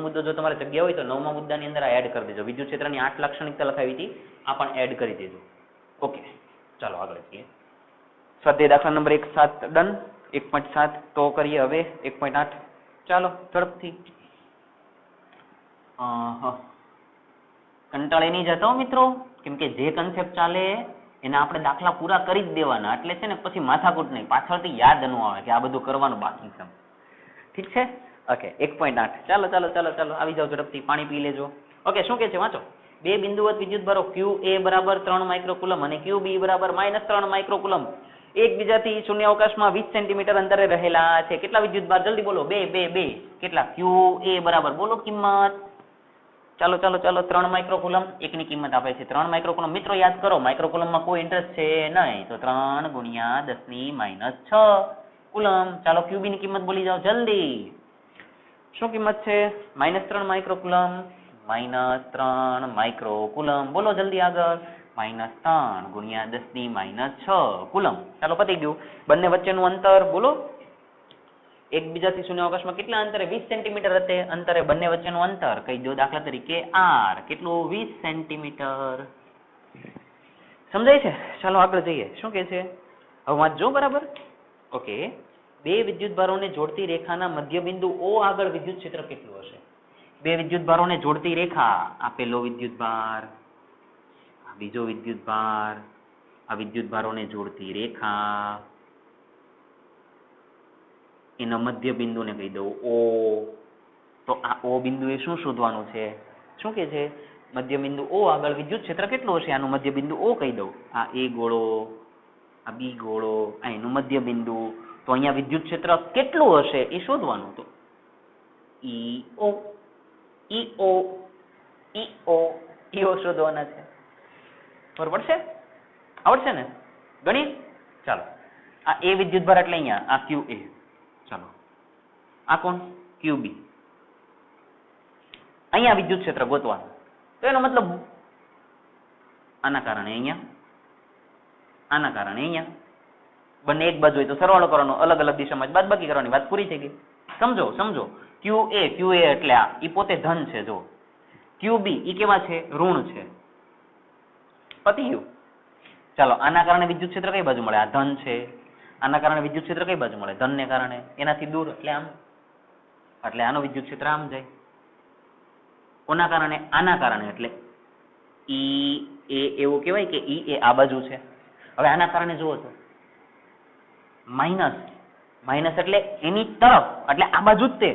મુદ્દો જો તમારે જગ્યા હોય તો નવમા મુદ્દાની અંદર આ એડ કરી દેજો. વિદ્યુત ક્ષેત્રની 8 લાક્ષણિકતા લખાવી હતી, આ પણ એડ કરી દેજો. ઓકે, ચાલો આગળ જઈએ. સ્વાધ્યાય દાખલા નંબર 1.7 ડન. 1.7 તો કરીએ હવે 1.8. ચાલો ઝડપથી. કંટાળી નહીં જતા મિત્રો, કેમ કે જે કન્સેપ્ટ ચાલે એના આપણે દાખલા પૂરા કરી જ દેવાના, એટલે છે ને પછી માથાકૂટ નહીં, પાછળથી યાદ ન આવે કે આ બધું કરવાનું બાકી છે. ઠીક છે? ઓકે, 1.8. ચાલો ચાલો ચાલો ચાલો આવી જાઓ ઝડપથી, પાણી પી લેજો. ઓકે, શું કે છે વાંચો. બે બિંદુવત વિદ્યુતભારો QA બરાબર 3 માઇક્રોકુલમ અને QB બરાબર -3 માઇક્રોકુલમ એકબીજાથી શૂન્યાવકાશમાં 20 સેન્ટીમીટર અંતરે રહેલા છે. કેટલા વિદ્યુતભાર? જલ્દી બોલો. બે. કેટલા? QA બરાબર, બોલો કિંમત. ચાલો ચાલો ચાલો, 3 માઇક્રોકુલમ. એકની કિંમત આપે છે 3 માઇક્રોકુલમ. મિત્રો યાદ કરો, માઇક્રોકુલમમાં કોઈ ઇન્ટરેસ્ટ છે નહીં, તો 3 × 10⁻6 કુલમ. ચાલો QB ની કિંમત બોલી જાઓ જલ્દી. શું કિંમત છે? -3 માઇક્રોકુલમ. -3 માઇક્રોકુલમ. બોલો જલ્દી આગળ. -3 × 10⁻6 કુલમ. ચાલો પતી ગયું. બંને વચ્ચેનું અંતર બોલો. એકબીજાથી શૂન્યાવકાશમાં કેટલા અંતરે? 20 સેન્ટીમીટર અંતરે બંને વચ્ચેનું અંતર કહી દો. દાખલા તરીકે r. કેટલું? 20 સેન્ટીમીટર. સમજાય છે? ચાલો આગળ જઈએ. શું કે છે? હવે વાંચજો બરાબર. ઓકે, બે વિદ્યુતભારોને જોડતી રેખાના મધ્યબિંદુ O આગળ વિદ્યુત ક્ષેત્ર કેટલું હશે? બે વિદ્યુતભારોને જોડતી રેખા, આ પેલો વિદ્યુતભાર, આ બીજો વિદ્યુતભાર, આ વિદ્યુતભારોને જોડતી રેખા, એના મધ્ય બિંદુને કહી દઉં O. તો આ O બિંદુ એ શું શોધવાનું છે? શું કે છે? મધ્ય બિંદુ O આગળ વિદ્યુત ક્ષેત્ર કેટલું હશે? આનું મધ્ય બિંદુ O કહી દઉં. આ A ગોળો, આ B ગોળો, આ એનું મધ્ય બિંદુ. તો અહીંયા વિદ્યુત ક્ષેત્ર કેટલું હશે એ શોધવાનું. તો EO શોધવાના છે. બરોબર પડશે? આવડશે ને ગણિત? ચાલો, આ A વિદ્યુતભાર એટલે અહીંયા આ QA. ચાલો, આ કોણ? QB. અહીંયા વિદ્યુત ક્ષેત્ર ગોતવાનું. તો એનો મતલબ આના કારણે અહીંયા, આના કારણે અહીંયા, બંને એક બાજુ હોય તો સરવાળો કરવાનો, અલગ અલગ દિશામાં જ બાદબાકી કરવાની. વાત પૂરી થઈ ગઈ. સમજો. QA એટલે આ ઈ પોતે ધન છે. જો QB ઈ કેવા છે? ઋણ છે. પતી ગયું. ચાલો, આના કારણે વિદ્યુત ક્ષેત્ર કઈ બાજુ મળે? આ ધન છે. આના કારણે વિદ્યુત ક્ષેત્ર કઈ બાજુ મળે? ધન ને કારણે. એનાથી દૂર એટલે આમ, એટલે આનો વિદ્યુત ક્ષેત્ર આમ જાય. કોના કારણે? આના કારણે. એટલે એ એવું કહેવાય કે એ આ બાજુ છે. હવે આના કારણે જુઓ તો માઇનસ એટલે એની તરફ, એટલે આ બાજુ જ તે.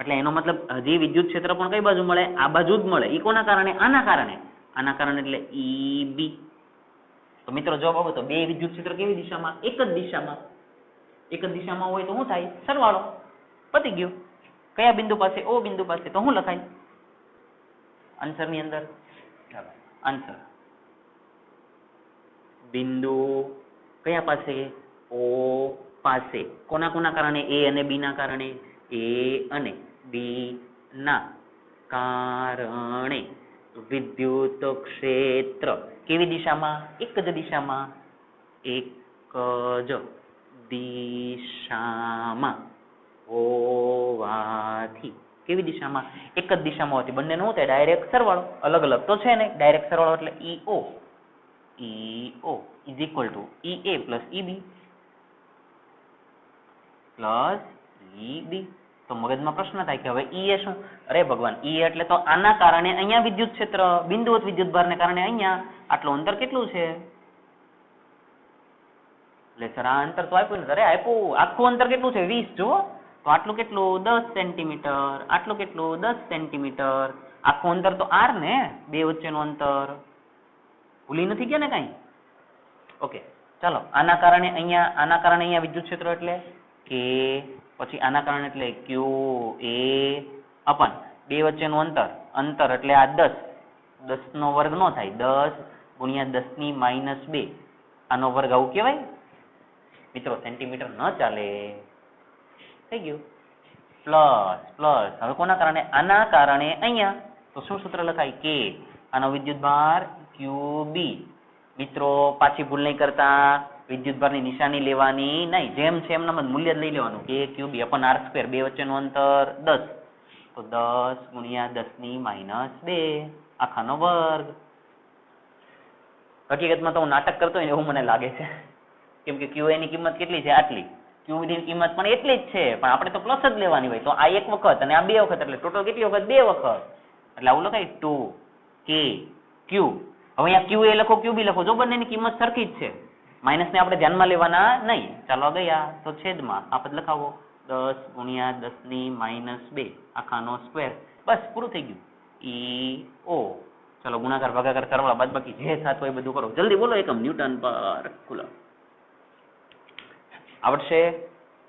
એટલે એનો મતલબ હજી વિદ્યુત ક્ષેત્ર પણ કઈ બાજુ મળે? આ બાજુ જ મળે. ઈ કોના કારણે? આના કારણે. આના કારણે એટલે EB. તો મિત્રો જવાબ આવે તો બે વિદ્યુત ક્ષેત્ર કેવી દિશામાં? એક જ દિશામાં. એક જ દિશામાં હોય તો શું થાય? સરવાળો. પતી ગયું. કયા બિંદુ પાસે? O બિંદુ પાસે. તો શું લખાય આન્સર ની અંદર? ચાલો, આન્સર બિંદુ કયા પાસે? O પાસે. કોના કારણે? A અને B ના કારણે. A અને B ના કારણે વિદ્યુત ક્ષેત્ર કેવી દિશામાં? એક જ દિશામાં. એક જ દિશામાં હોવા હોવાથી કેવી દિશામાં? એક જ દિશામાં હોવાથી બંનેનું શું થાય? ડાયરેક્ટ સરવાળો. અલગ અલગ તો છે ને, ડાયરેક્ટ સરવાળો એટલે EO is equal two EA plus EB plus EB. તો મગજમાં પ્રશ્ન થાય કે હવે એ શું? અરે ભગવાન, એ એટલે તો આના કારણે અહીંયા વિદ્યુત ક્ષેત્ર, બિંદુવત વિદ્યુત ભારને કારણે અહીંયા આટલું અંતર કેટલું છે? એટલે સર આ અંતર તો આપ્યું ને. અરે આપ્યું, આખું અંતર કેટલું છે? 20. જુઓ તો આટલું કેટલું? 10 સેન્ટીમીટર. આટલું કેટલું? 10 સેન્ટીમીટર. આખું અંતર તો r ને, બે વચ્ચેનું અંતર. ભૂલી નથી ગયા ને કાંઈ? ઓકે, ચાલો. આના કારણે અહીંયા વિદ્યુત ક્ષેત્ર એટલે કે, પછી આના કારણે એટલે Q A અપન બે વચ્ચેનું અંતર એટલે આ 10 નો વર્ગ નો થાય, 10 ગુણ્યા 10 ની માઇનસ 2 આનો વર્ગ આવું કહેવાય મિત્રો? સેન્ટીમીટર ન ચાલે. થઈ ગયું. પ્લસ હવે કોના કારણે? આના કારણે અહીંયા. તો શું સૂત્ર લખાય? કે આનો વિદ્યુત ભાર QB. મિત્રો પાછી ભૂલ નહીં કરતા, વિદ્યુત ભારની નિશાની લેવાની નહીં, જેમ છે એમનામ જ મૂલ્ય લઈ લેવાનું. કે QB અપન r², બે વચ્ચેનું અંતર 10, તો 10 ગુણ્યા 10 ની માઇનસ 2 આખાનો વર્ગ. હકીકતમાં તો હું નાટક કરતો હોય ને એવું મને લાગે છે, કેમ કે QA ની કિંમત કેટલી છે? આટલી. QB ની કિંમત પણ એટલી જ છે, પણ આપણે તો પ્લસ જ લેવાની હોય. તો આ એક વખત અને આ બે વખત, એટલે ટોટલ કેટલી વખત? બે વખત. એટલે આવું લખાય 2K Q. હવે અહીંયા QA લખો, QB લખો, જો બંનેની કિંમત સરખી જ છે, માઇનસ ને આપણે ધ્યાનમાં લેવાના નહીં. ચાલો ગયા તો છેદમાં આ પદ લખાવો, 10 ગુણ્યા 10 ની માઇનસ 2 આખાનો સ્ક્વેર. બસ પૂરું થઈ ગયું. EO. ચાલો ગુણાકાર ભાગાકાર સરવાળા બાદબાકી જે થતું હોય બધું કરો. જલ્દી બોલો એકમ ન્યૂટન પર કુલમ. આવડશે?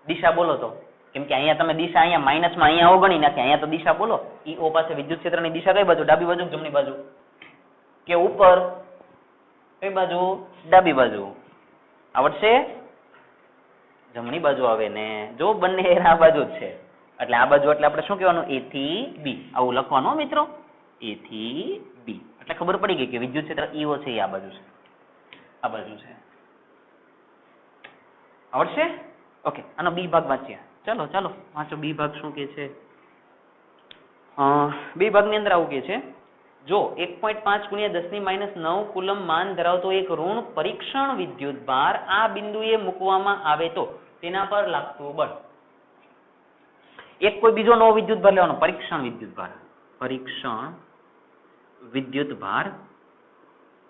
દિશા બોલો તો, કેમ કે અહીંયા તમે દિશા અહીંયા માઇનસમાં અહીંયા અવગણી નાખી, અહીંયા તો દિશા બોલો. EO પાસે વિદ્યુત ક્ષેત્રની દિશા કઈ બાજુ? ડાબી બાજુ જમણી બાજુ કે ઉપર? કઈ બાજુ? ડાબી બાજુ. આવડશે? જમણી બાજુ આવે ને. જો બંને આ બાજુ જ છે, એટલે આ બાજુ એટલે આપણે શું કહેવાનું? A થી B. આવું લખવાનું મિત્રો, A થી B. એટલે ખબર પડી ગઈ કે વિદ્યુત ક્ષેત્ર EO છે એ આ બાજુ છે, આ બાજુ છે. આવડશે? ઓકે, આનો બી ભાગ વાંચીએ. ચાલો વાંચો બી ભાગ શું કે છે. બી ભાગની અંદર આવું કે છે, જો 1.5 ગુણ્યા 10 ની માઇનસ 9 કુલમ માન ધરાવતો એક ઋણ પરીક્ષણ વિદ્યુત ભાર આ બિંદુએ મૂકવામાં આવે તો તેના પર લાગતું બળ. એક કોઈ બીજો નવો વિદ્યુત ભાર લેવાનો, પરીક્ષણ વિદ્યુત ભાર.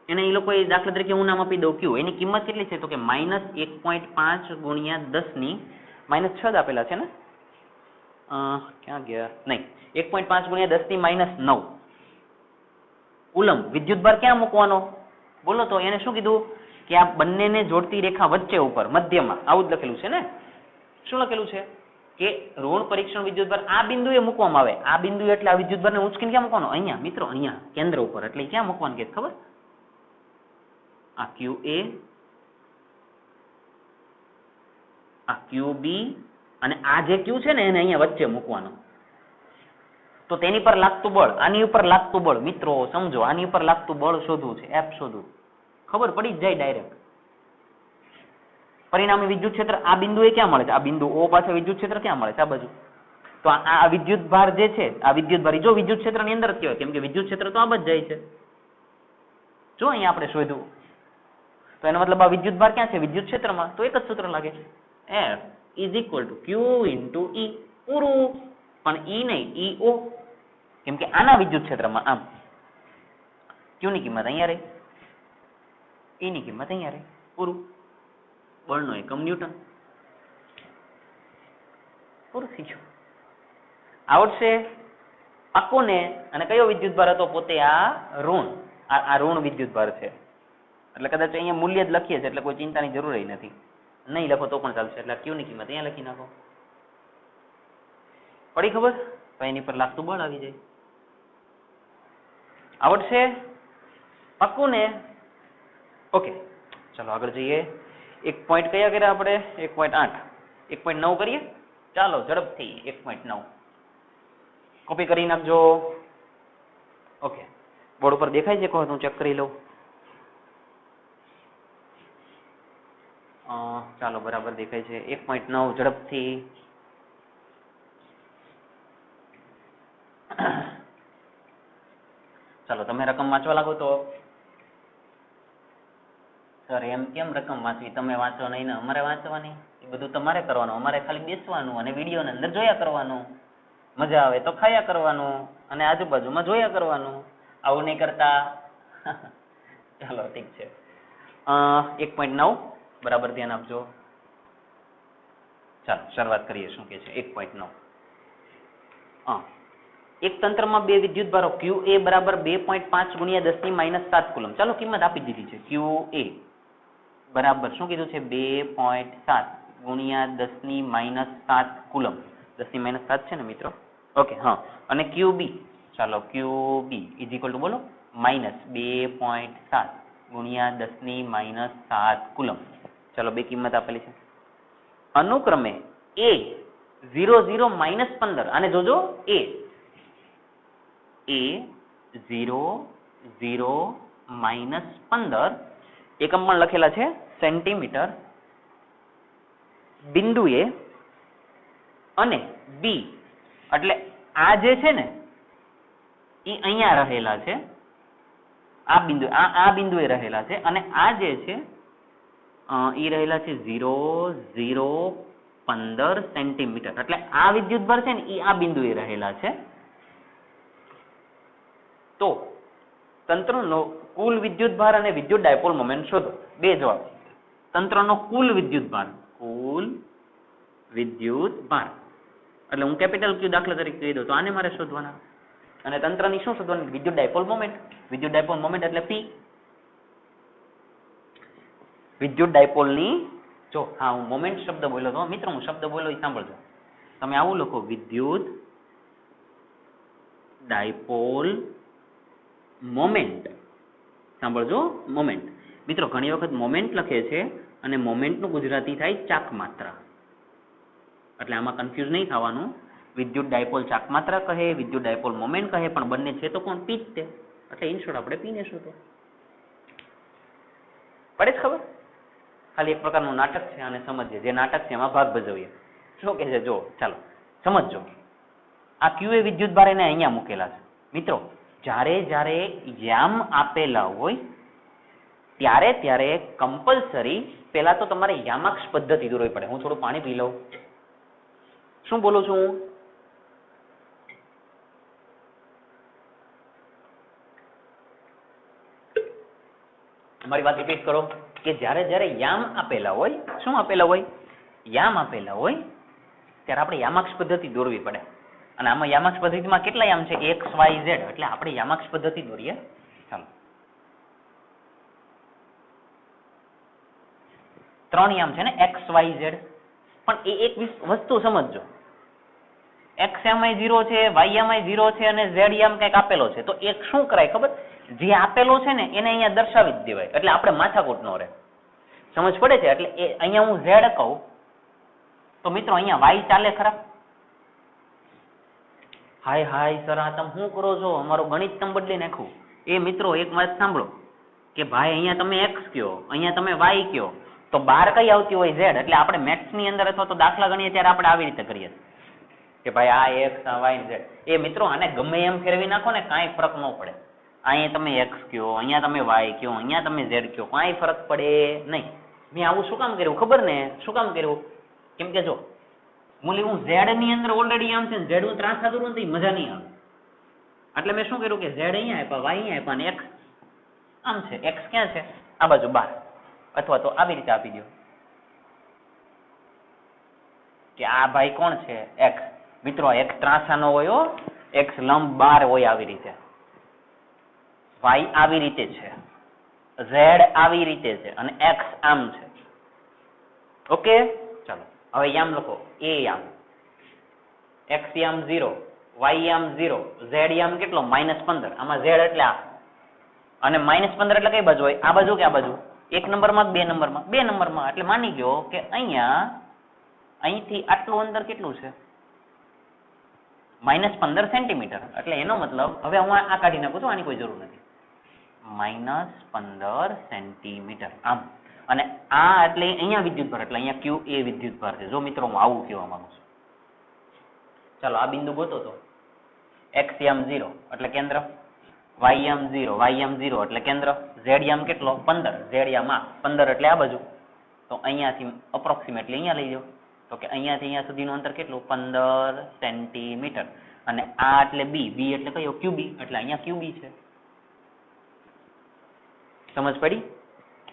એને એ લોકો દાખલા તરીકે હું નામ આપી દઉં Q. એની કિંમત કેટલી છે? તો કે -1.5 ગુણ્યા 10 ની માઇનસ 6 આપેલા છે ને, ક્યાં ગયા? નહીં, 1.5 ગુણ્યા 10 ની માઇનસ 9 કુલમ વિદ્યુત ભાર ક્યાં મૂકવાનો બોલો તો? એને શું કીધું કે આ બંનેને જોડતી રેખા વચ્ચે ઉપર મધ્યમાં. આવું જ લખેલું છે ને. શું લખેલું છે? કે ઋણ પરીક્ષણ વિદ્યુત ભાર આ બિંદુએ મૂકવામાં આવે. આ બિંદુ એટલે આ વિદ્યુત ભારને ઉંચકીને ક્યાં મૂકવાનો? અહીંયા મિત્રો, અહીંયા કેન્દ્ર ઉપર. એટલે ક્યાં મૂકવાનું કે ખબર? આ QA, આ QB અને આ જે Q છે ને એને અહીંયા વચ્ચે મૂકવાનો. તો તેની પર લાગતું બળ, આની ઉપર લાગતું બળ મિત્રો સમજો, આની ઉપર લાગતું બળ શોધવું છે, F શોધવું. ખબર પડી જ જાય ડાયરેક્ટ. પરિણામી વિદ્યુત ક્ષેત્ર આ બિંદુએ ક્યાં મળે છે? આ બિંદુ O પાસે વિદ્યુત ક્ષેત્ર ક્યાં મળે છે? આ બાજુ. તો આ વિદ્યુત ભાર જે છે, આ વિદ્યુત ભાર જો વિદ્યુત ક્ષેત્રની અંદર જ કહેવાય, કેમ કે વિદ્યુત ક્ષેત્ર તો આ બાજુ જાય છે. જો અહીંયા આપણે શોધ્યું, તો એનો મતલબ આ વિદ્યુત ભાર ક્યાં છે? વિદ્યુત ક્ષેત્રમાં. તો એક જ સૂત્ર લાગે, F is equal two Q into E. પૂરું. પણ E નહીં, EO, કેમ કે આના વિદ્યુત ક્ષેત્રમાં આમ Q ની કિંમત અહીંયા રહી, E ની કિંમત અહીંયા રહી. પૂરું. બળનો એકમ ન્યૂટન. પૂરું થઈ ગયું. આવડશે? પાક્કું ને? અને કયો વિદ્યુત ભાર હતો? પોતે આ ઋણ, આ ઋણ વિદ્યુત ભાર છે. એટલે કદાચ અહીંયા મૂલ્ય જ લખીએ છીએ, એટલે કોઈ ચિંતાની જરૂર નથી. નહીં લખો તો પણ ચાલશે. એટલે Q ની કિંમત અહીંયા લખી નાખો. પડી ખબર? તો એની પર લાગતું બળ આવી જાય. આવડશે? પાક્કું ને? ઓકે, ચાલો આગળ જઈએ. એક પોઈન્ટ કયા કર્યા આપણે? 1.8, 1.9 કરીએ. ચાલો ઝડપથી 1.9 કોપી કરી નાખજો. ઓકે, બોર્ડ ઉપર દેખાય છે? કહો હું ચેક કરી લઉં. ચાલો બરાબર દેખાય છે. 1.9 ઝડપથી. ચાલો તમે રકમ વાંચવા લાગો તો સર એમ કેમ રકમ વાંચવી? તમે વાંચો નહીં ને અમારે વાંચવાની? એ બધું તમારે કરવાનું, અમારે ખાલી બેસવાનું અને વિડીયોની અંદર જોયા કરવાનું. મજા આવે તો ખાયા કરવાનું અને આજુબાજુમાં જોયા કરવાનું. આવું નહીં કરતા. ચાલો ઠીક છે. 1.9 બરાબર ધ્યાન આપજો. ચાલો શરૂઆત કરીએ. શું કે છે 1.9? એક તંત્રમાં બે વિદ્યુતભારો QA બરાબર 2.5 ગુણ્યા 10⁻7 કુલમ. ચાલો કિંમત આપી દીધી છે. QA બરાબર શું કીધું છે? 2.7 ગુણ્યા 10⁻7 કુલમ. 10⁻7 છે ને મિત્રો? ઓકે હા. અને QB, ચાલો QB ઇઝ ઇક્વલ ટુ બોલો -2.7 ગુણ્યા 10⁻7 કુલમ. ચાલો બે કિંમત આપેલી છે. અનુક્રમે A 0 0 -15, અને જોજો A 0 0 -15 એકમ પણ લખેલા છે સેન્ટીમીટર બિંદુએ, અને B એટલે આ જે છે ને એ અહીંયા રહેલા છે, આ બિંદુ આ બિંદુએ રહેલા છે, અને આ જે છે એ રહેલા છે 0 0 15 સેન્ટીમીટર. એટલે આ વિદ્યુતભાર છે ને એ આ બિંદુએ રહેલા છે. તો તંત્રનો કુલ વિદ્યુતભાર અને વિદ્યુત ડાયપોલ મોમેન્ટ શોધો. બે જવાબ. તંત્રનો કુલ વિદ્યુતભાર એટલે હું કેપિટલ Q દાખલા તરીકે કહી દઉં તો આને મારે શોધવાના. અને તંત્રની શું શોધવાની? વિદ્યુત ડાયપોલ મોમેન્ટ. વિદ્યુત ડાયપોલ મોમેન્ટ એટલે P. વિદ્યુત ડાયપોલની જો હા હું મોમેન્ટ શબ્દ બોલ્યો તો મિત્રો, હું શબ્દ બોલ્યો એ સાંભળજો. તમે આવું લખો વિદ્યુત ડાયપોલ મોમેન્ટ. સાંભળજો મોમેન્ટ. મિત્રો ઘણી વખત મોમેન્ટ લખે છે અને મોમેન્ટનું ગુજરાતી થાય ચાક માત્રા. એટલે આમાં કન્ફ્યુઝ નહીં થવાનું. વિદ્યુત ડાયપોલ ચાક માત્રા કહે, વિદ્યુત ડાયપોલ મોમેન્ટ કહે, પણ બંને છે તો કોણ? પી જ તે. એટલે ઇન શોર્ટ આપણે પીને શોધો. પડે જ ખબર? ખાલી એક પ્રકારનું નાટક છે, અને સમજીએ. જે નાટક છે એમાં ભાગ ભજવીએ. શું કે છે જો ચાલો સમજજો. આ QA વિદ્યુતભાર એને અહીંયા મૂકેલા છે. મિત્રો જ્યારે જ્યારે યામ આપેલા હોય ત્યારે કમ્પલસરી પહેલા તો તમારે યામાક્ષ પદ્ધતિ દોરવી પડે. હું થોડું પાણી પી લઉં. શું બોલું છું હું? મારી વાત રિપીટ કરો કે જ્યારે જ્યારે યામ આપેલા હોય, શું આપેલા હોય? યામ આપેલા હોય ત્યારે આપણે યામાક્ષ પદ્ધતિ દોરવી પડે. અને આમાં યામાક્ષ પદ્ધતિમાં કેટલા યામ છે? X Y Z. એટલે આપણે યામાક્ષ પદ્ધતિ દોરીએ. ચાલો 3 યામ છે ને X Y Z. પણ એ એક વસ્તુ સમજજો, X યામ 0 છે, Y યામ 0 છે અને Z યામ કંઈક આપેલો છે. તો એક શું કરાય ખબર? જે આપેલો છે ને એને અહીંયા દર્શાવી જ દેવાય. એટલે આપણે માથાકૂટ ન રહે. સમજ પડે છે? એટલે અહીંયા હું Z કહું તો મિત્રો અહીંયા Y ચાલે ખરા? હાય સર આ તમે શું કરો છો? અમારું ગણિત તમે બદલી નાખ્યું. એ મિત્રો એક વાત સાંભળો કે ભાઈ અહીંયા તમે X કયો, અહીંયા તમે Y કયો, તો બહાર કઈ આવતી હોય? Z. એટલે આપણે મેથ્સ ની અંદર અથવા તો દાખલા ગણીએ ત્યારે આપણે આવી રીતે કરીએ કે ભાઈ આ X આ Y Z. એ મિત્રો આને ગમે એમ ફેરવી નાખો ને કાંઈ ફરક ન પડે. અહીંયા તમે X કયો, અહીંયા તમે Y કયો, અહીંયા તમે Z કયો, કાંઈ ફરક પડે નહીં. મેં આવું શું કામ કર્યું ખબર ને? શું કામ કર્યું? કેમ કે જો હું Z ની અંદર ઓલરેડી આમ છે ને Z હું ત્રાંસા દોરું ને મજા નહીં આવે. એટલે મેં શું કર્યું કે Z અહીંયા આપ્યા, Y અહીંયા આપ્યા, અને X આમ છે. X ક્યાં છે? આ બાજુ બહાર. અથવા તો આવી રીતે આપી દો કે આ ભાઈ કોણ છે? X. મિત્રો X ત્રાંસાનો હોય, X લંબ 12 હોય આવી રીતે, Y આવી રીતે છે, Z આવી રીતે છે, અને X આમ છે. ઓકે ચાલો હવે યામ લખો. A યામ, X યામ 0, Y યામ 0, Z યામ કેટલો? -15. આમાં Z એટલે આ, અને -15 એટલે કઈ બાજુ હોય? આ બાજુ કે આ બાજુ? 1 નંબરમાં 2 નંબરમાં? 2 નંબરમાં. એટલે માની ગયો કે અહીંથી આટલું અંતર કેટલું છે? -15 સેન્ટીમીટર. એટલે એનો મતલબ હવે હું આ કાઢી નાખું છું, આની કોઈ જરૂર નથી. -15 સેન્ટીમીટર આમ. અને આ એટલે અહીંયા વિદ્યુતભાર, એટલે અહીંયા QA વિદ્યુતભાર છે. જો મિત્રો હું આવું કહેવા માંગુ છું. ચાલો આ બિંદુ ગોતો તો x યામ 0 એટલે કેન્દ્ર, y યામ 0, y યામ 0 એટલે કેન્દ્ર, z યામ કેટલો 15, z યામ 15 એટલે આ બાજુ. તો અહીંયાથી અપ્રોક્સિમેટલી અહીંયા લઈ લો તો કે અહીંયાથી અહીંયા સુધીનું અંતર કેટલું 15 સેન્ટીમીટર અને આ એટલે b, b એટલે કયો qb એટલે અહીંયા qb છે. સમજ પડી?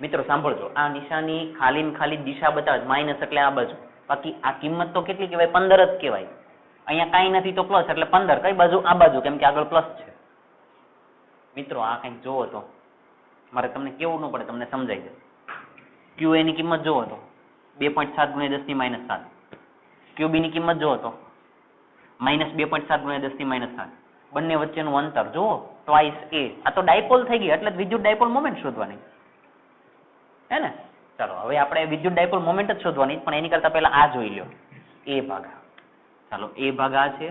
મિત્રો સાંભળજો, આ નિશાની ખાલી ને ખાલી દિશા બતાવે માઇનસ એટલે આ બાજુ, બાકી આ કિંમત તો કેટલી કહેવાય 15 જ કહેવાય. અહીંયા કાંઈ નથી તો પ્લસ એટલે 15, કઈ બાજુ આ બાજુ કેમ કે આગળ પ્લસ છે. મિત્રો આ કંઈક જોવો તો મારે તમને કેવું ન પડે, તમને સમજાઈ જાય. q એની કિંમત જોવો તો 2.7 × 10⁻7, qb ની કિંમત જોવો તો -2.7 × 10⁻7, બંને વચ્ચેનું અંતર જુઓ ટ્વાઇસ a. આ તો ડાયપોલ થઈ ગઈ એટલે વિદ્યુત ડાયપોલ મોમેન્ટ શોધવાની હે ને. ચાલો હવે આપણે વિદ્યુત ડાયપોલ મોમેન્ટ જ શોધવાની, પણ એની કરતા પહેલા આ જોઈ લો a ભાગ. ચાલો a ભાગ આ છે,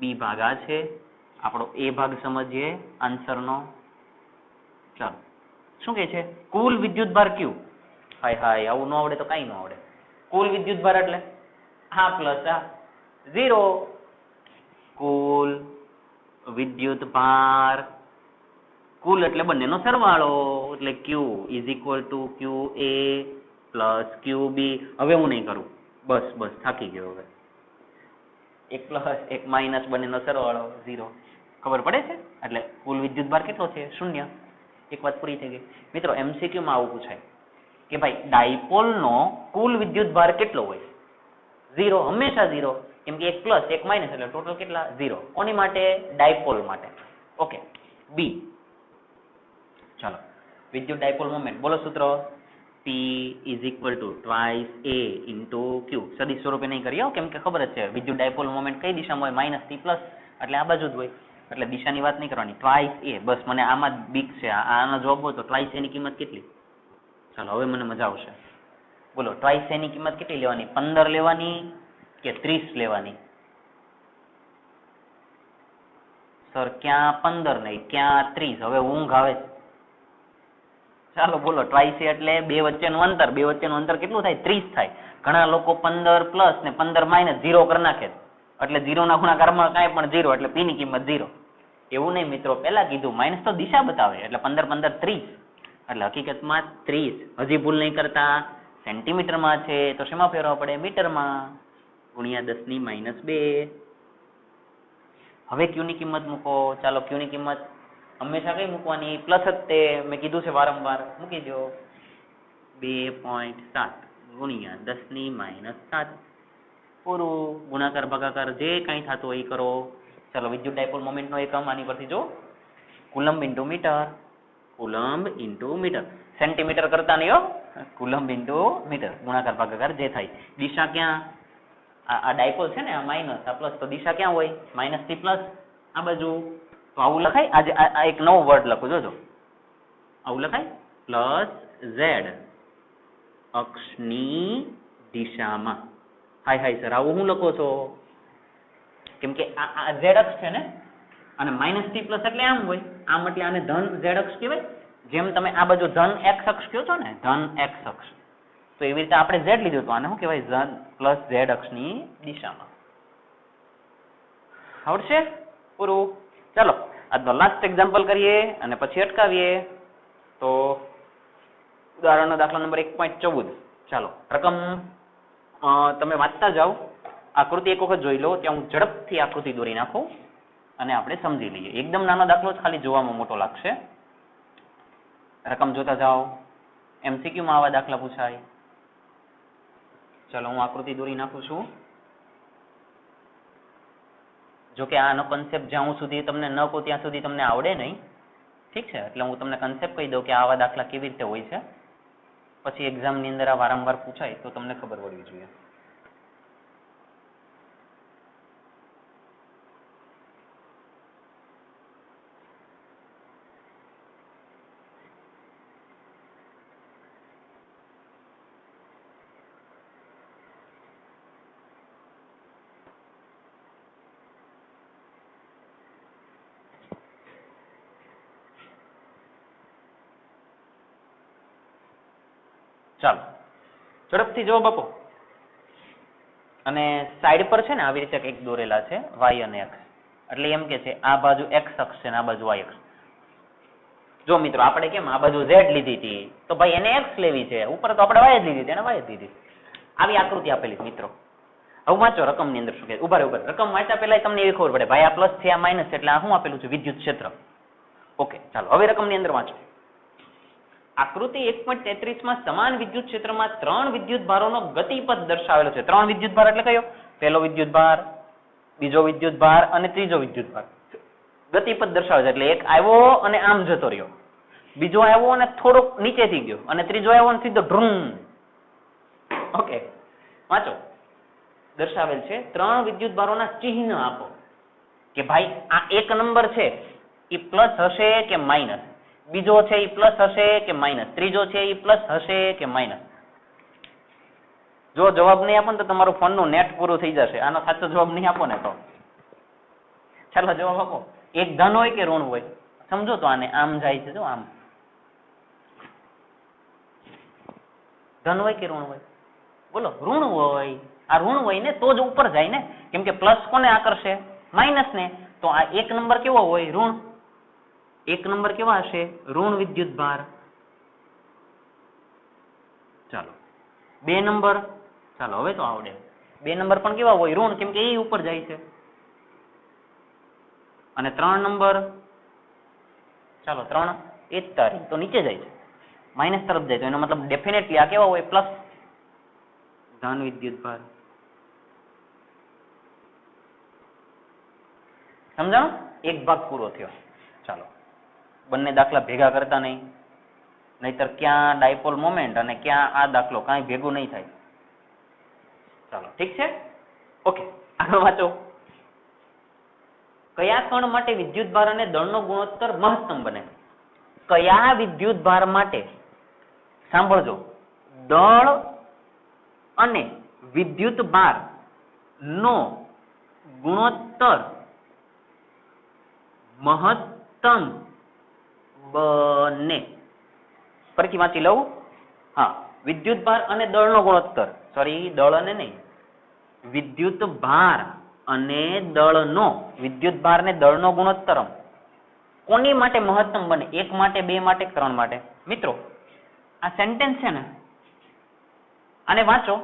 b ભાગ આ છે, આપણો a ભાગ સમજીએ આન્સરનો. ચાલો શું કહે છે? કુલ વિદ્યુત ભાર q. હાય હાય, આવું ન આવડે તો કાંઈ ન આવડે. કુલ વિદ્યુત ભાર એટલે આ પ્લસ આ 0. કુલ વિદ્યુત ભાર, કુલ એટલે બંનેનો સરવાળો એટલે q is equal two qa plus qb. હવે હું નહીં કરું, બસ બસ થાકી ગયો. હવે એક પ્લસ એક માઇનસ બંનેનો સરવાળો 0. ખબર પડે છે? એટલે કુલ વિદ્યુત ભાર કેટલો છે? 0. એક વાત પૂરી થઈ ગઈ. મિત્રો MCQ માં આવું પૂછાય કે ભાઈ ડાયપોલનો કુલ વિદ્યુત ભાર કેટલો હોય? 0, હંમેશા 0, કેમ કે એક પ્લસ એક માઇનસ એટલે ટોટલ કેટલા? 0. કોની માટે? ડાયપોલ માટે. ઓકે. b. ચાલો વિદ્યુત ડાયપોલ મોમેન્ટ બોલો સૂત્ર. p is equal two twice a into q. સદિશ સ્વરૂપે નહીં કરીએ કેમ કે ખબર જ છે વિદ્યુત ડાયપોલ મોમેન્ટ કઈ દિશામાં હોય? માઇનસ થી પ્લસ એટલે આ બાજુ જ હોય, એટલે દિશાની વાત નહીં કરવાની. ટ્વાઇસ a, બસ મને આમાં જ બીક છે. આનો જવાબ હોય તો ટ્વાઇસ a ની કિંમત કેટલી? ચાલો હવે મને મજા આવશે. બોલો ટ્વાઇસ a ની કિંમત કેટલી લેવાની? 15 લેવાની કે 30 લેવાની? સર ક્યાં 15 નહીં, ક્યાં 30? હવે ઊંઘ આવે છે. ચાલો બોલો, ટ્વાઇસ a એટલે બે વચ્ચેનું અંતર. બે વચ્ચેનું અંતર કેટલું થાય? 30 થાય. ઘણા લોકો 15 પ્લસ ને 15 માઇનસ 0 કરી નાખે, એટલે 0 ના ગુણાકારમાં કાંઈ પણ 0 એટલે p ની કિંમત 0. એવું નહીં મિત્રો, પહેલા કીધું માઇનસ તો દિશા બતાવે એટલે 15 15 30 એટલે હકીકતમાં 30. હજી ભૂલ નહીં કરતા, સેન્ટીમીટરમાં છે તો શેમાં ફેરવવા પડે? મીટરમાં, ગુણ્યા 10⁻2. હવે q ની કિંમત મૂકો. ચાલો q ની કિંમત હંમેશા કઈ મૂકવાની? પ્લસ જ તે મેં કીધું છે વારંવાર, મૂકી દો. 2.7 ગુણ્યા 10⁻7 પૂરું. ગુણાકાર ભાગાકાર જે કંઈ થતું હોય એ કરો. ચાલો વિદ્યુત ડાયપોલ મોમેન્ટનો એકમ આની પરથી જો, coulomb into metre. Coulomb into metre, centimetre કરતા નહીં હો, કુલમ્બ ઇન્ટુ મીટર. ગુણાકાર ભાગાકાર જે થાય. દિશા ક્યાં? આ ડાયપોલ છે ને, આ માઇનસ આ પ્લસ, તો દિશા ક્યાં હોય? માઇનસ થી પ્લસ આ બાજુ. તો આવું લખાય. આજે આ એક નવો વર્ડ લખું, જોજો આવું લખાય. પ્લસ ઝેડ અક્ષની દિશામાં. હાય હાય સર, આવું હું લખો છો? કેમ કે આ ઝેડ અક્ષ છે ને, અને માઇનસ થી પ્લસ એટલે આમ હોય. આમ એટલે આને ધન ઝેડ અક્ષ કહેવાય. જેમ તમે આ બાજુ ધન એક્સ અક્ષ કહો છો ને, ધન એક્સ અક્ષ, તો એવી રીતે આપણે ઝેડ લીધું તો આને શું કહેવાય? ધન પ્લસ ઝેડ અક્ષની દિશામાં. આવડશે? પૂરું. ચાલો આજનો લાસ્ટ એક્ઝામ્પલ કરીએ અને પછી અટકાવીએ. તો ઉદાહરણનો દાખલા નંબર 1.14. ચાલો રકમ તમે વાંચતા જાઓ. આકૃતિ એક વખત જોઈ લો, ત્યાં હું ઝડપથી આકૃતિ દોરી નાખું અને આપણે સમજી લઈએ. એકદમ નાનો દાખલો જ, ખાલી જોવામાં મોટો લાગશે. રકમ જોતા જાઓ. MCQ માં આવા દાખલા પૂછાય. ચાલો હું આકૃતિ દોરી નાખું છું. જોકે આનો કન્સેપ્ટ જ્યાં સુધી તમને ન કહું ત્યાં સુધી તમને આવડે નહીં. ઠીક છે, એટલે હું તમને કન્સેપ્ટ કહી દઉં કે આવા દાખલા કેવી રીતે હોય છે. પછી એક્ઝામની અંદર આ વારંવાર પૂછાય તો તમને ખબર પડવી જોઈએ. ચાલો ઝડપથી જવાબ આપો. અને સાઈડ પર છે ને આવી રીતે કંઈક દોરેલા છે, y અને x. એટલે એમ કે છે આ બાજુ x અક્ષ છે ને આ બાજુ y અક્ષ. જો મિત્રો આપણે કેમ આ બાજુ z લીધી હતી તો ભાઈ એને x લેવી છે, ઉપર તો આપણે y જ લીધી હતી એને y જ લીધી. આવી આકૃતિ આપેલી મિત્રો. હવે વાંચો રકમ ની અંદર શું કે ઉભા રકમ વાંચ્યા પહેલા તમને એવી ખબર પડે ભાઈ આ પ્લસ છે આ માઇનસ છે એટલે આ શું આપેલું છે વિદ્યુત ક્ષેત્ર. ઓકે ચાલો હવે રકમ ની અંદર વાંચો. આકૃતિ 1.33 માં સમાન વિદ્યુત ક્ષેત્રમાં 3 વિદ્યુત ભારોનો ગતિપથ દર્શાવેલો છે. 3 વિદ્યુત ભાર એટલે કયો? પહેલો વિદ્યુત ભાર, બીજો વિદ્યુત ભાર અને ત્રીજો વિદ્યુત ભાર. ગતિપથ દર્શાવે છે એટલે એક આવ્યો અને આમ જતો રહ્યો, બીજો આવ્યો અને થોડોક નીચેથી ગયો અને ત્રીજો આવ્યો અને સીધો ડ્રુમ. ઓકે વાંચો. દર્શાવેલ છે 3 વિદ્યુત ભારોના ચિહ્ન આપો કે ભાઈ આ એક નંબર છે એ પ્લસ હશે કે માઇનસ, બીજો છે એ પ્લસ હશે કે માઇનસ, ત્રીજો છે એ પ્લસ હશે કે માઇનસ. જો જવાબ નહીં આપો ને તો તમારું ફોનનું નેટ પૂરું થઈ જશે. આનો સાચો જવાબ નહીં આપો ને તો ચાલો જવાબ આપો. એક ધન હોય કે ઋણ હોય? સમજો તો આને આમ જાય છે, જો આમ ધન હોય કે ઋણ હોય? બોલો ઋણ હોય. આ ઋણ હોય ને તો જ ઉપર જાય ને, કેમ કે પ્લસ કોને આકર્ષે? માઇનસ ને. તો આ એક નંબર કેવો હોય? ઋણ. એક નંબર કેવા હશે? ઋણ વિદ્યુત ભાર. ચાલો 2 નંબર, ચાલો હવે તો આવડે. 2 નંબર પણ કેવા હોય? ઋણ, કેમ કે એ ઉપર જાય છે. અને 3 નંબર, ચાલો 3 એ જ તારી તો નીચે જાય છે, માઇનસ તરફ જાય. તો એનો મતલબ ડેફિનેટલી આ કેવા હોય? પ્લસ ધન વિદ્યુત ભાર. સમજાણું? એક ભાગ પૂરો થયો. ચાલો બંને દાખલા ભેગા કરતા નહીં, નહીતર ક્યાં ડાયપોલ મોમેન્ટ અને ક્યાં આ દાખલો કાંઈ ભેગું નહીં થાય. ચાલો ઠીક છે. ઓકે આગળ વાંચો. કયા કણ માટે વિદ્યુત ભાર અને દળનો ગુણોત્તર મહત્તમ બને? કયા વિદ્યુત ભાર માટે, સાંભળજો, દળ અને વિદ્યુત ભાર નો ગુણોત્તર મહત્તમ બને? ફરીથી વાંચી લઉં. હા, વિદ્યુત ભાર અને દળનો ગુણોત્તર, સોરી દળ અને નહીં, વિદ્યુત ભાર અને દળનો, વિદ્યુત ભાર ને દળનો ગુણોત્તર કોની માટે મહત્તમ બને? 1 માટે, 2 માટે, 3 માટે? મિત્રો આ સેન્ટેન્સ છે ને, આને વાંચો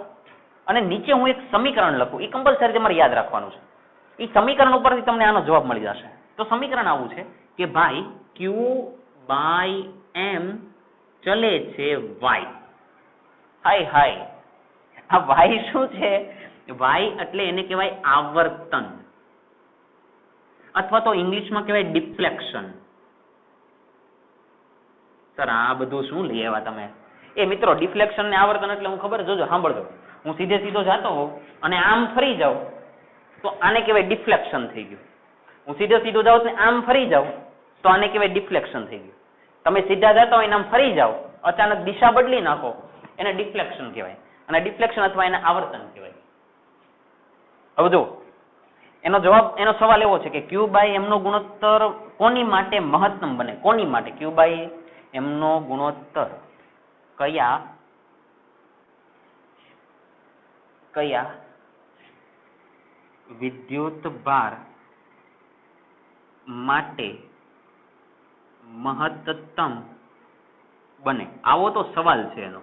અને નીચે હું એક સમીકરણ લખું. એ કમ્પલસરી તમારે યાદ રાખવાનું છે. એ સમીકરણ ઉપરથી તમને આનો જવાબ મળી જશે. તો સમીકરણ આવું છે કે ભાઈ Q/M ચલે છે y. હાય હાય, આ y શું છે? y એટલે એને કહેવાય આવર્તન, અથવા તો ઇંગ્લિશમાં કહેવાય ડિફ્લેક્શન. સર આ બધું શું લઈ આવ્યા તમે? એ મિત્રો ડિફ્લેક્શન ને આવર્તન એટલે હું ખબર, જોજો સાંભળજો, હું સીધે સીધો જાતો હોઉં અને આમ ફરી જાઉં તો આને કહેવાય ડિફ્લેક્શન થઈ ગયું. હું સીધો સીધો જાઉં ને આમ ફરી જાઉં તો આને કહેવાય ડિફ્લેક્શન થઈ ગયું. તમે સીધા જતા હોય ને આમ ફરી જાઓ, અચાનક દિશા બદલી નાખો, એને ડિફ્લેક્શન કહેવાય. અને ડિફ્લેક્શન અથવા એને આવર્તન કહેવાય. હવે જો એનો જવાબ, એનો સવાલ એવો છે કે Q/M નો ગુણોત્તર કોની માટે મહત્તમ બને? કોની માટે Q/M નો ગુણોત્તર કયા વિદ્યુત ભાર માટે મહત્તમ બને? આવો તો સવાલ છે એનો.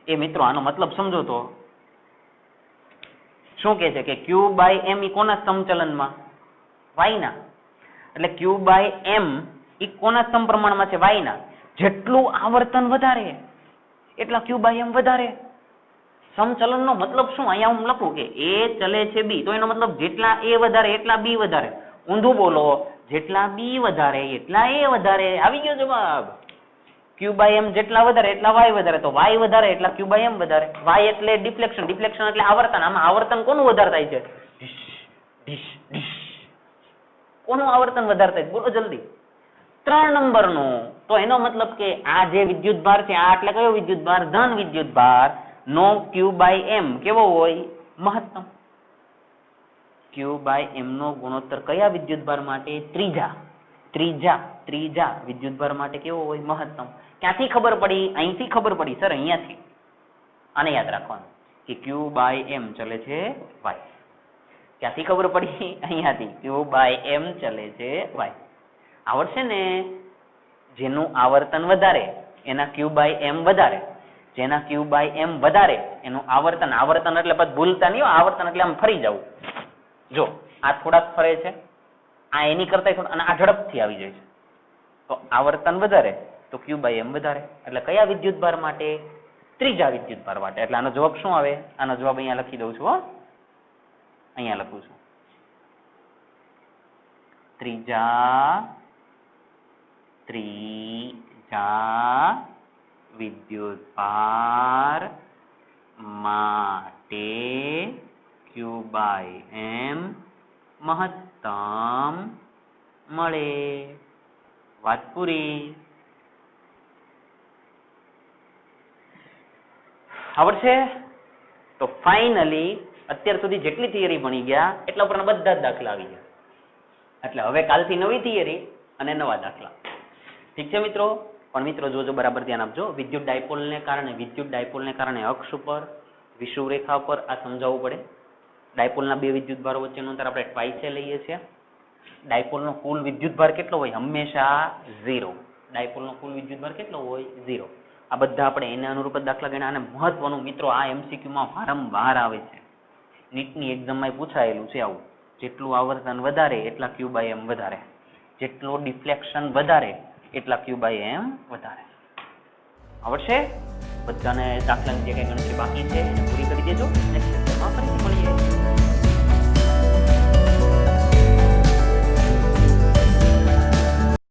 એ મિત્રો આનો મતલબ સમજો તો શું કે છે કે Q/M ઈ કોના સમચલનમાં? y ના. એટલે Q/M ઈ કોના સમપ્રમાણમાં છે? y ના. જેટલું આવર્તન વધારે એટલા Q/M વધારે. સમચલનનો મતલબ શું? અહીંયા હું લખું કે A ચલે છે B, તો એનો મતલબ જેટલા A વધારે એટલા B વધારે. ઊંધું બોલો, જેટલા B વધારે એટલા A વધારે. આવી ગયો જવાબ. Q/M જેટલા વધારે એટલા y વધારે, તો y વધારે એટલા Q/M વધારે. y એટલે ડિફ્લેક્શન, ડિફ્લેક્શન એટલે આવર્તન. આમાં આવર્તન કોનું વધારે થાય છે? કોનું આવર્તન વધારે થાય? બોલો જલ્દી. 3 નંબરનું. તો એનો મતલબ કે આ જે વિદ્યુત ભાર છે આ એટલે કયો વિદ્યુત ભાર? ધન વિદ્યુત ભાર નો Q/M કેવો હોય? મહત્તમ. Q/M નો ગુણોત્તર કયા વિદ્યુત ભાર માટે? ત્રીજા વિદ્યુત ભાર માટે કેવો હોય? મહત્તમ. ક્યાંથી ખબર પડી? અહીંથી ખબર પડી સર, અહીંયાથી. આને યાદ રાખવાનું કે Q/M ચલે છે y. ક્યાંથી ખબર પડી? અહીંયાથી Q by M ચલે છે y. આવડશે ને? જેનું આવર્તન વધારે એના Q by M વધારે, જેના Q by M વધારે એનું આવર્તન, આવર્તન એટલે પછી ભૂલતા નહીં, આવર્તન એટલે આમ ફરી જવું. જો આ થોડાક ફરે છે, આ એની કરતા થોડા, અને આ ઝડપથી આવી જાય છે, તો આવર્તન વધારે તો Q by M વધારે. એટલે કયા વિદ્યુતભાર માટે? ત્રીજા વિદ્યુતભાર માટે. એટલે આનો જવાબ શું આવે? આનો જવાબ અહીંયા લખી દઉં છું. અહીંયા લખું છું, ત્રીજા વિદ્યુતભાર માટે Q by M મહત્તમ મળે. વાત પૂરી. આવડશે? તો ફાઇનલી અત્યાર સુધી જેટલી થિયરી ભણી ગયા એટલા ઉપરના બધા જ દાખલા આવી ગયા. એટલે હવે કાલથી નવી થિયરી અને નવા દાખલા. ઠીક છે મિત્રો? પણ મિત્રો જોજો, બરાબર ધ્યાન આપજો. વિદ્યુત ડાયપોલને કારણે અક્ષ ઉપર, વિષુવરેખા ઉપર આ સમજાવવું પડે. ડાયપોલના બે વિદ્યુતભારો વચ્ચેનું અંતર આપણે ટ્વાઇસે લઈએ છીએ. ડાયપોલનો કુલ વિદ્યુતભાર કેટલો હોય? હંમેશા 0. ડાયપોલનો કુલ વિદ્યુતભાર કેટલો હોય? 0. આ બધા આપણે એને અનુરૂપ દાખલા ગણ્યા. અને મહત્વનું મિત્રો, આ MCQમાં વારંવાર આવે છે, નીટની એક્ઝામમાં પૂછાયેલું છે આવું. જેટલું આવર્તન વધારે એટલા Q by M વધારે, જેટલું ડિફ્લેક્શન વધારે એટલા Q by M વધારે. આવડશે? બધાને દાખલાની જે કંઈ ગણતરી બાકી છે એને પૂરી કરી દેજો. નેક્સ્ટ લેક્ચરમાં ફરીથી મળીએ.